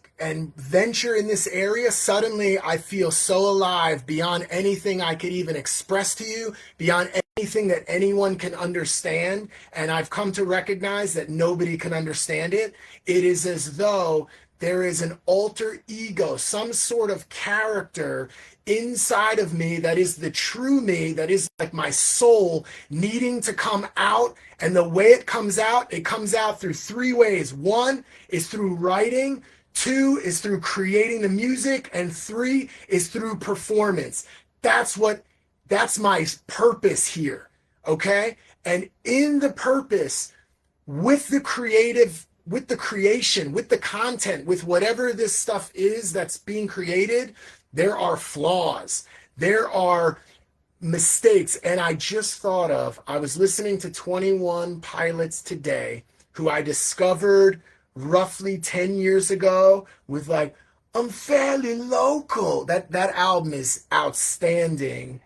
venture in this area, suddenly I feel so alive, beyond anything I could even express to you, beyond anything that anyone can understand. And I've come to recognize that nobody can understand it. It is as though there is an alter ego, some sort of character inside of me that is the true me, that is like my soul needing to come out. And the way it comes out through 3 ways. 1 is through writing, 2 is through creating the music, and 3 is through performance. That's my purpose here, okay? And in the purpose, with the creative, with the creation, with the content, with whatever this stuff is that's being created, there are flaws. There are mistakes. And I just thought of, I was listening to 21 Pilots today, who I discovered roughly 10 years ago with like, I'm fairly local. That album is outstanding.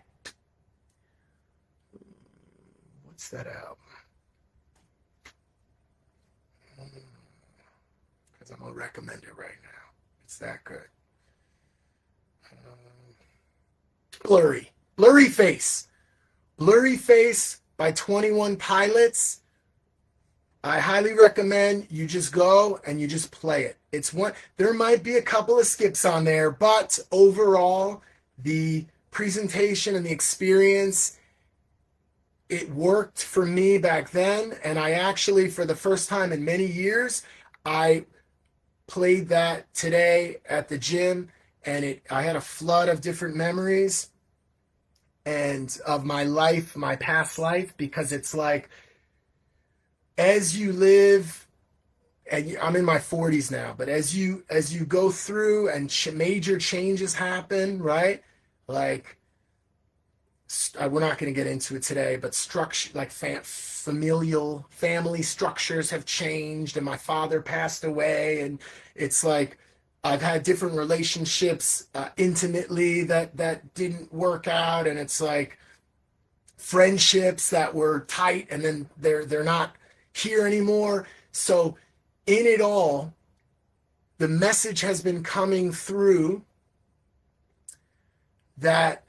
What's that album? Because I'm going to recommend it right now. It's that good. Blurry Face. Blurry Face by 21 Pilots. I highly recommend you just go and you just play it. It's one, there might be a couple of skips on there, but overall, the presentation and the experience, it worked for me back then. And I actually, for the first time in many years, I played that today at the gym, and I had a flood of different memories and of my life, my past life, because it's like, as you live, and I'm in my 40s now, but as you go through and major changes happen, right? Like, we're not going to get into it today, but structure, like familial family structures have changed, and my father passed away, and it's like I've had different relationships intimately that didn't work out, and it's like friendships that were tight, and then they're not here anymore. So in it all, the message has been coming through that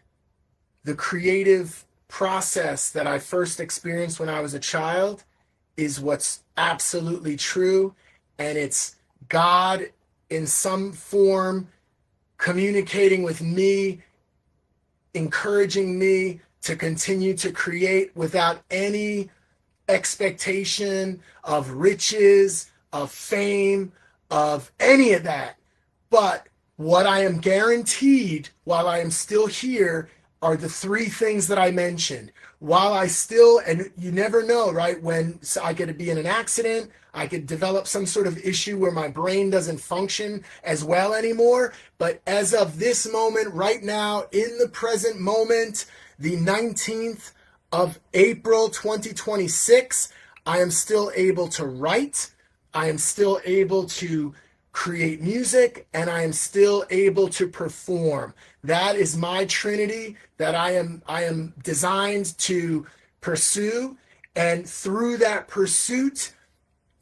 the creative process that I first experienced when I was a child is what's absolutely true. And it's God in some form communicating with me, encouraging me to continue to create without any expectation of riches, of fame, of any of that. But what I am guaranteed while I am still here are the three things that I mentioned. While I still, and you never know, right? When I could be in an accident, I could develop some sort of issue where my brain doesn't function as well anymore. But as of this moment, right now, in the present moment, the 19th of April 2026, I am still able to write. I am still able to create music, and I am still able to perform. That is my trinity that I am designed to pursue. And through that pursuit,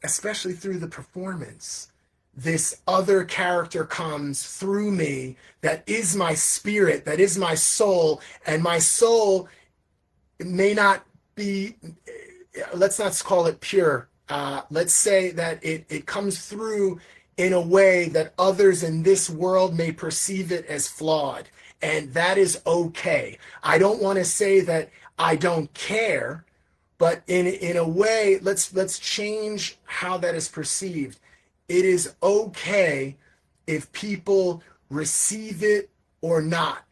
especially through the performance, this other character comes through me that is my spirit, that is my soul. And my soul may not be, let's not call it pure. Let's say that it comes through in a way that others in this world may perceive it as flawed. And that is okay. I don't want to say that I don't care, but in a way, let's change how that is perceived. It is okay if people receive it or not.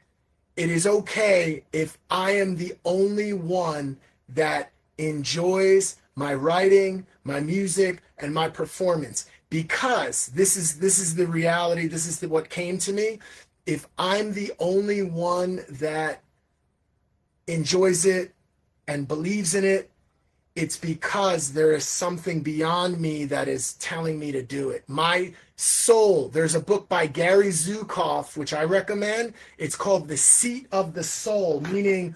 It is okay if I am the only one that enjoys my writing, my music, and my performance. Because this is the reality, this is what came to me. If I'm the only one that enjoys it and believes in it, it's because there is something beyond me that is telling me to do it. My soul, there's a book by Gary Zukav, which I recommend. It's called The Seat of the Soul, meaning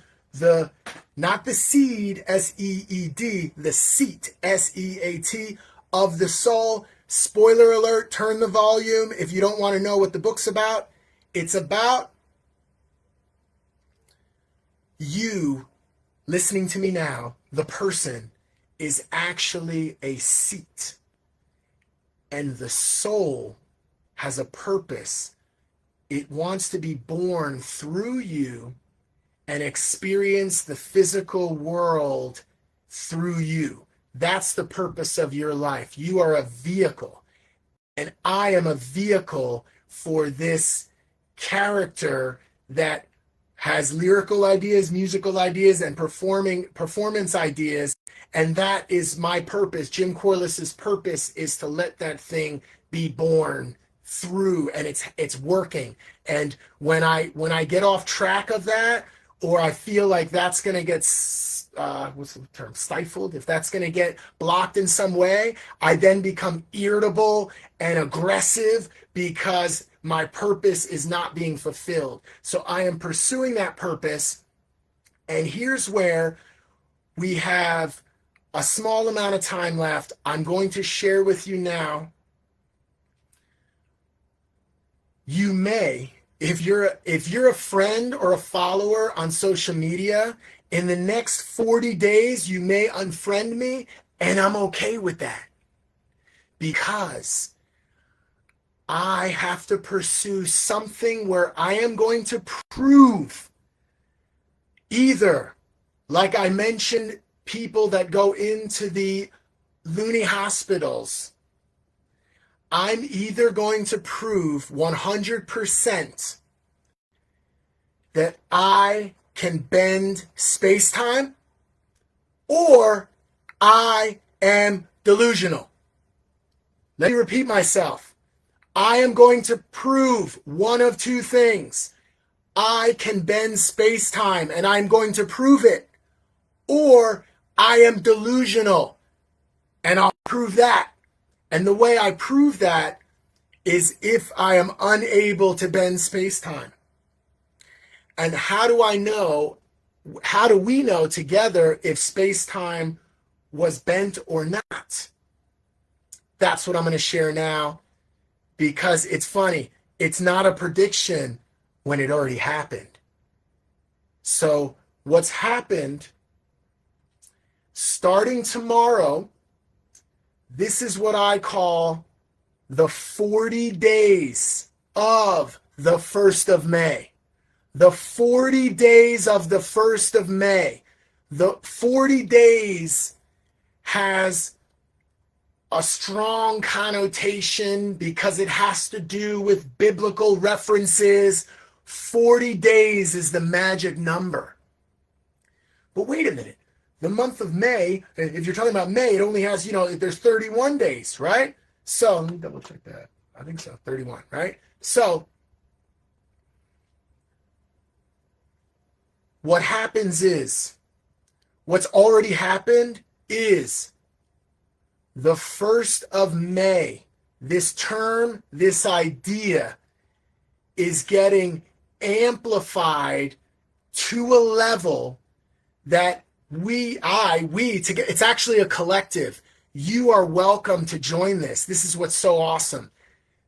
not the seed, S-E-E-D, the seat, S-E-A-T, of the soul. Spoiler alert, turn the volume if you don't want to know what the book's about. It's about you listening to me now. The person is actually a seat, and the soul has a purpose. It wants to be born through you and experience the physical world through you. That's the purpose of your life. You are a vehicle, and I am a vehicle for this character that has lyrical ideas, musical ideas, and performance ideas. And that is my purpose. Jim Corliss's purpose is to let that thing be born through, and it's working. And when I get off track of that, or I feel like that's going to get what's the term, stifled, if that's going to get blocked in some way, I then become irritable and aggressive because my purpose is not being fulfilled. So I am pursuing that purpose. And here's where we have a small amount of time left. I'm going to share with you now. You may, if you're a friend or a follower on social media, in the next 40 days, you may unfriend me, and I'm okay with that, because I have to pursue something where I am going to prove Either, like I mentioned, people that go into the loony hospitals, I'm either going to prove 100% that I can bend space-time, or I am delusional. Let me repeat myself. I am going to prove one of two things. I can bend space-time, and I'm going to prove it. Or I am delusional, and I'll prove that. And the way I prove that is if I am unable to bend space-time. And how do I know, how do we know together if space-time was bent or not? That's what I'm going to share now, because it's funny. It's not a prediction when it already happened. So what's happened, starting tomorrow, this is what I call the 40 days of the 1st of May. The 40 days of the 1st of May. The 40 days has a strong connotation because it has to do with biblical references. 40 days is the magic number. But wait a minute. The month of May, if you're talking about May, it only has, there's 31 days, right? So let me double check that. I think so, 31, right? So what happens is, what's already happened is the 1st of May, this term, this idea is getting amplified to a level that it's actually a collective. You are welcome to join this. This is what's so awesome.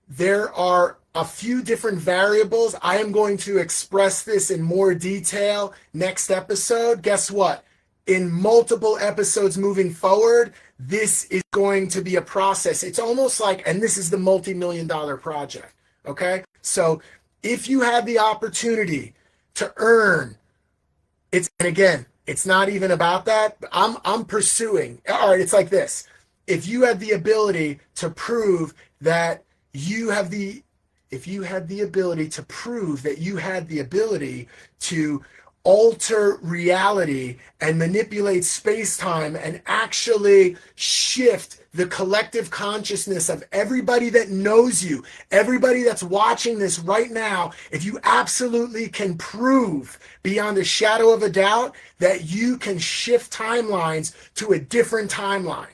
There are a few different variables. I am going to express this in more detail next episode. Guess what? In multiple episodes moving forward, this is going to be a process. It's almost like, and this is the multi-million-dollar project, okay? So if you had the opportunity to earn, and again, it's not even about that. I'm pursuing. All right, it's like this. If you had the ability to prove that if you had the ability to prove that you had the ability to alter reality and manipulate space-time and actually shift the collective consciousness of everybody that knows you, everybody that's watching this right now, if you absolutely can prove beyond a shadow of a doubt that you can shift timelines to a different timeline,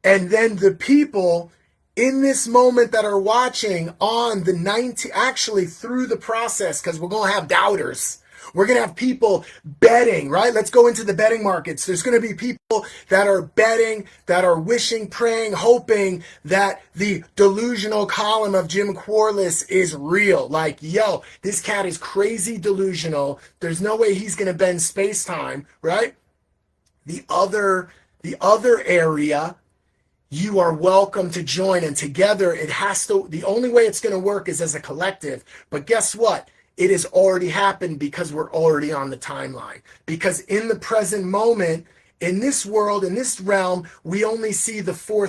and then the people in this moment that are watching on the actually through the process, because we're going to have doubters. We're going to have people betting, right? Let's go into the betting markets. There's going to be people that are betting, that are wishing, praying, hoping that the delusional column of Jim QUARLESS is real. Like, yo, this cat is crazy delusional. There's no way he's going to bend space-time, right? The other area, you are welcome to join, and together the only way it's going to work is as a collective. But guess what? It has already happened because we're already on the timeline. Because in the present moment, in this world, in this realm, we only see the four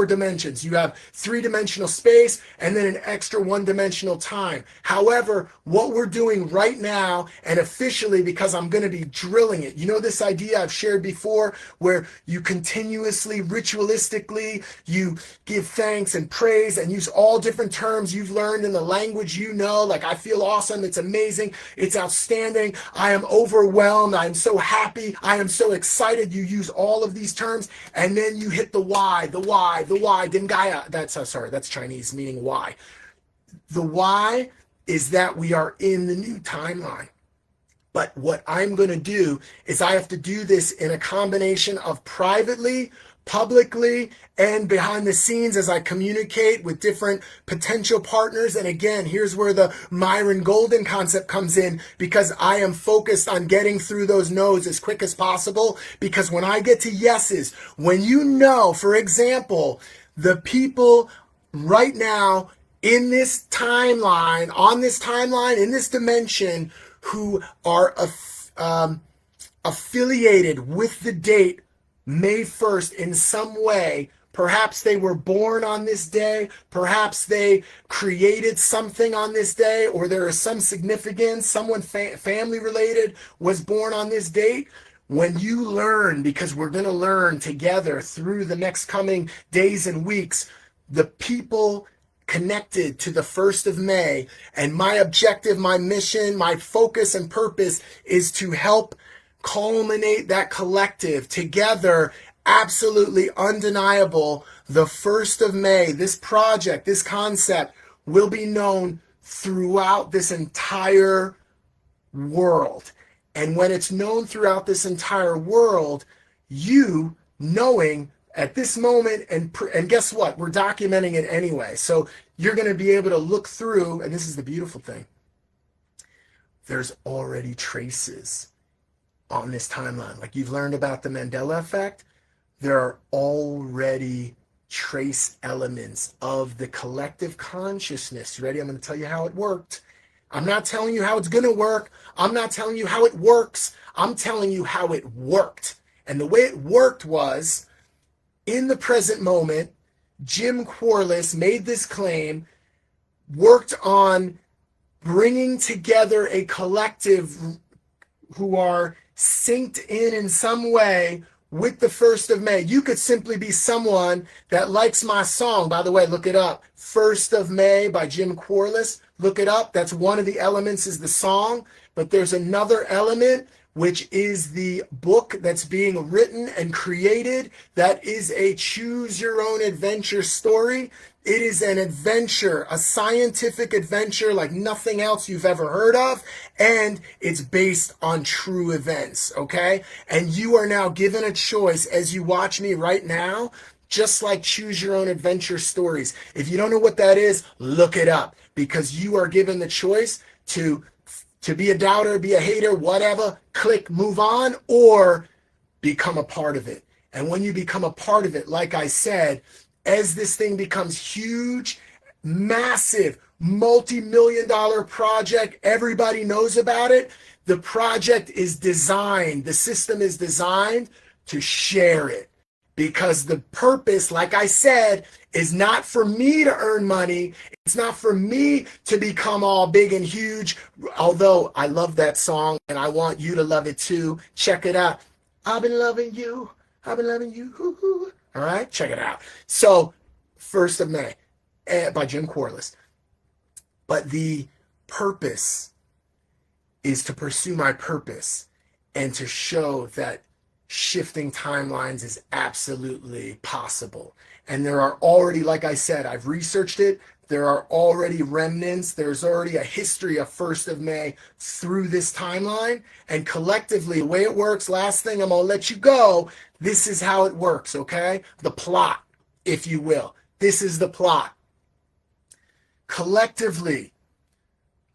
dimensions. You have three-dimensional space and then an extra one-dimensional time. However, what we're doing right now, and officially, because I'm going to be drilling it, this idea I've shared before where you continuously, ritualistically, you give thanks and praise and use all different terms you've learned in the language like I feel awesome, it's amazing, it's outstanding, I am overwhelmed, I am so happy, I am so excited. You use all of these terms, and then you hit the why, Dengaya. That's Chinese, meaning why. The why is that we are in the new timeline. But what I'm going to do is I have to do this in a combination of privately, publicly, and behind the scenes as I communicate with different potential partners. And again, here's where the Myron Golden concept comes in, because I am focused on getting through those no's as quick as possible. Because when I get to yeses, when for example, the people right now in this timeline, in this dimension, who are affiliated with the date May 1st in some way. Perhaps they were born on this day. Perhaps they created something on this day, or there is some significance. Someone family related was born on this date. When you learn, because we're going to learn together through the next coming days and weeks, the people connected to the 1st of May, and my objective, my mission, my focus and purpose is to help culminate that collective together. Absolutely undeniable. The 1st of May, this project, this concept will be known throughout this entire world. And when it's known throughout this entire world, you knowing at this moment, and guess what? We're documenting it anyway. So you're going to be able to look through, and this is the beautiful thing. There's already traces on this timeline. Like you've learned about the Mandela effect, there are already trace elements of the collective consciousness. You ready? I'm going to tell you how it worked. I'm not telling you how it's going to work. I'm not telling you how it works. I'm telling you how it worked. And the way it worked was, in the present moment, Jim QUARLESS made this claim, worked on bringing together a collective who are synced in some way with the 1st of May. You could simply be someone that likes my song. By the way, look it up. 1st of May by Jim QUARLESS. Look it up. That's one of the elements, is the song. But there's another element, which is the book that's being written and created. That is a choose your own adventure story. It is an adventure, a scientific adventure like nothing else you've ever heard of. And it's based on true events, okay? And you are now given a choice as you watch me right now, just like choose your own adventure stories. If you don't know what that is, look it up, because you are given the choice to be a doubter, be a hater, whatever, click, move on, or become a part of it. And when you become a part of it, like I said, as this thing becomes huge, massive, multi-million-dollar project, everybody knows about it. The project is designed, the system is designed to share it. Because the purpose, like I said, is not for me to earn money. It's not for me to become all big and huge. Although I love that song and I want you to love it too. Check it out. I've been loving you. I've been loving you. All right, check it out. So, 1st of May by Jim QUARLESS. But the purpose is to pursue my purpose and to show that shifting timelines is absolutely possible. And there are already, like I said, I've researched it. There are already remnants. There's already a history of 1st of May through this timeline. And collectively, the way it works, last thing, I'm going to let you go. This is how it works, okay? The plot, if you will. This is the plot. Collectively,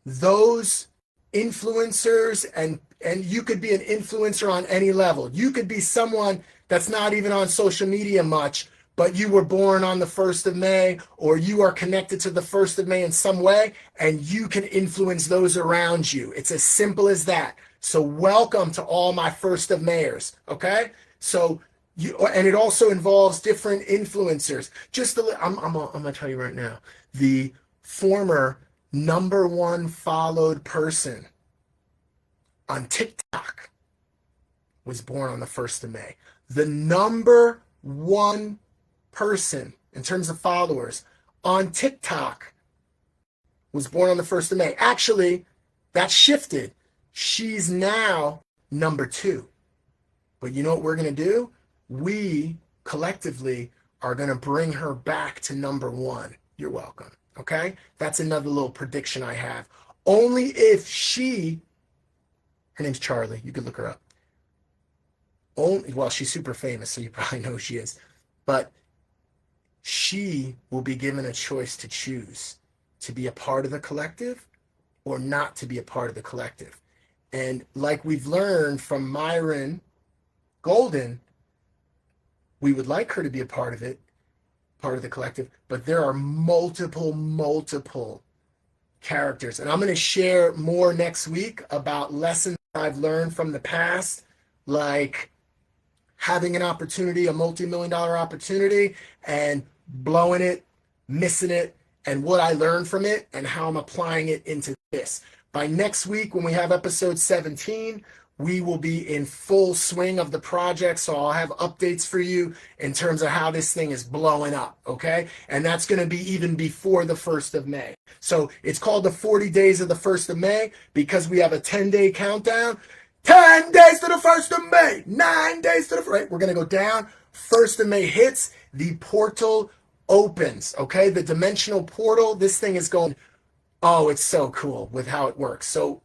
those influencers, and you could be an influencer on any level. You could be someone that's not even on social media much, but you were born on the 1st of May, or you are connected to the 1st of May in some way, and you can influence those around you. It's as simple as that. So welcome to all my 1st of Mayers, okay? So and it also involves different influencers. I'm gonna tell you right now, the former #1 followed person on TikTok was born on the 1st of May. The #1 person in terms of followers on TikTok was born on the 1st of May. Actually, that shifted. She's now #2. But you know what we're going to do? We collectively are going to bring her back to #1. You're welcome. Okay? That's another little prediction I have. Only if her name's Charlie. You could look her up. Well, she's super famous, so you probably know who she is. But she will be given a choice to choose to be a part of the collective or not to be a part of the collective. And like we've learned from Myron Golden, we would like her to be a part of it, part of the collective, but there are multiple characters. And I'm going to share more next week about lessons I've learned from the past, like having an opportunity, a multi-million-dollar opportunity, and blowing it, missing it, and what I learned from it and how I'm applying it into this. By next week, when we have episode 17, we will be in full swing of the project. So I'll have updates for you in terms of how this thing is blowing up. Okay. And that's going to be even before the 1st of May. So it's called the 40 days of the 1st of May because we have a 10-day countdown. 10 days to the 1st of May, 9 days to the, right? We're going to go down. 1st of May hits, the portal opens. Okay. The dimensional portal, this thing is going, oh, it's so cool with how it works. So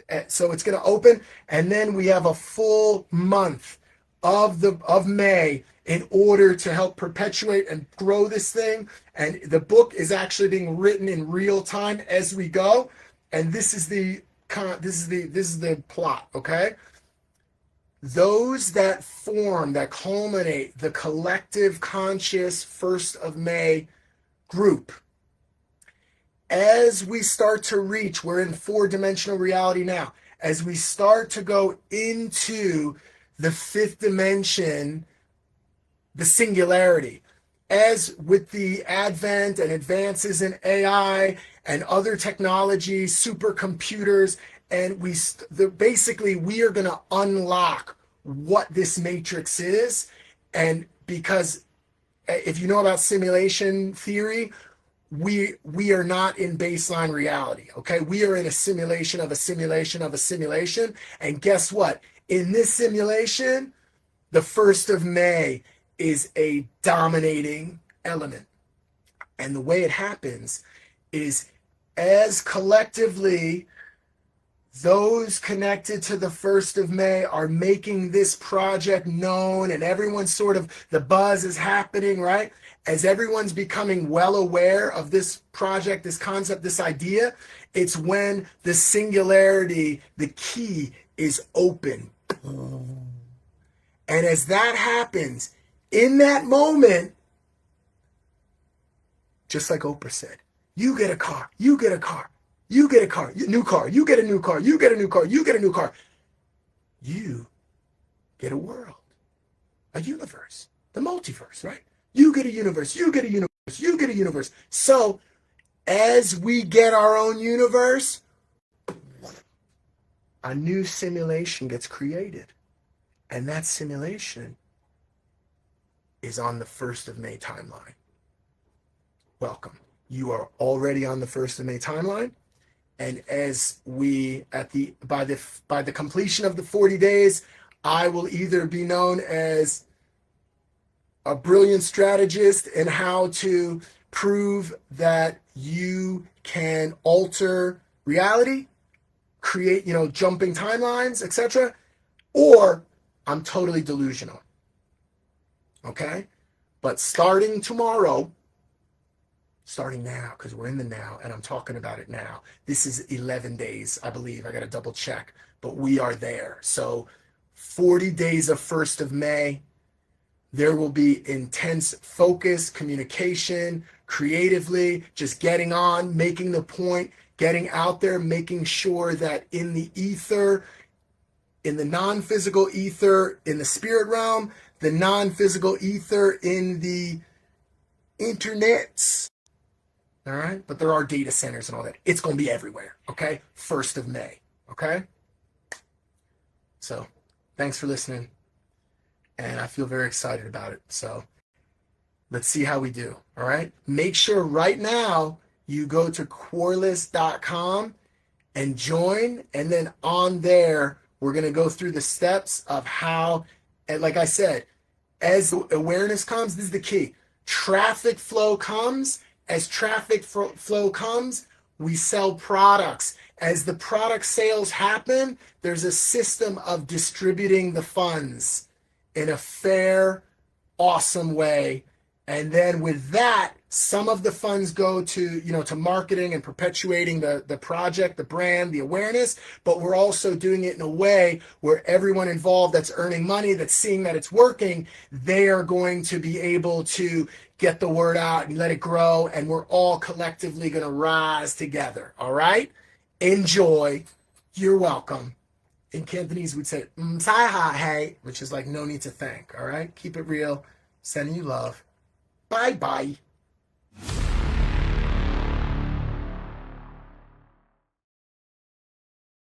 it's going to open, and then we have a full month of May in order to help perpetuate and grow this thing. And the book is actually being written in real time as we go. And this is the plot. Okay. Those that form, that culminate the collective conscious 1st of May group, as we start to reach, we're in 4-dimensional reality now, as we start to go into the 5th dimension, the singularity, as with the advent and advances in AI and other technologies, supercomputers, and basically we are going to unlock what this matrix is. And because if you know about simulation theory, we are not in baseline reality. Okay, we are in a simulation of a simulation of a simulation. And guess what? In this simulation, the 1st of May is a dominating element. And the way it happens is, as collectively those connected to the 1st of May are making this project known, and everyone's sort of, the buzz is happening, right? As everyone's becoming well aware of this project, this concept, this idea, it's when the singularity, the key is open. And as that happens, in that moment, just like Oprah said, you get a car, you get a car, you get a car, new car, you get a new car, you get a new car, you get a new car. You get a world, a universe, the multiverse, right? You get a universe, you get a universe, you get a universe. So as we get our own universe, a new simulation gets created. And that simulation is on the 1st of May timeline. Welcome. You are already on the 1st of May timeline. And as we, by the completion of the 40 days, I will either be known as a brilliant strategist in how to prove that you can alter reality, create, jumping timelines, etc., or I'm totally delusional. Okay? But starting tomorrow, starting now, because we're in the now, and I'm talking about it now. This is 11 days, I believe. I got to double check, but we are there. So 40 days of 1st of May, there will be intense focus, communication, creatively, just getting on, making the point, getting out there, making sure that in the ether, in the non-physical ether, in the spirit realm, the non-physical ether in the internets, all right? But there are data centers and all that. It's going to be everywhere, okay? 1st of May, okay? So thanks for listening. And I feel very excited about it. So let's see how we do, all right? Make sure right now you go to QUARLESS.com and join. And then on there, we're going to go through the steps of how, and like I said, as awareness comes, this is the key. Traffic flow comes. As traffic flow comes, we sell products. As the product sales happen, there's a system of distributing the funds in a fair, awesome way And then with that, some of the funds go to, to marketing and perpetuating the project, the brand, the awareness, but we're also doing it in a way where everyone involved that's earning money, that's seeing that it's working, they are going to be able to get the word out and let it grow, and we're all collectively going to rise together. All right? Enjoy. You're welcome. In Cantonese, we'd say, "Mtai ha hey," which is like no need to thank. All right? Keep it real. Sending you love. Bye bye.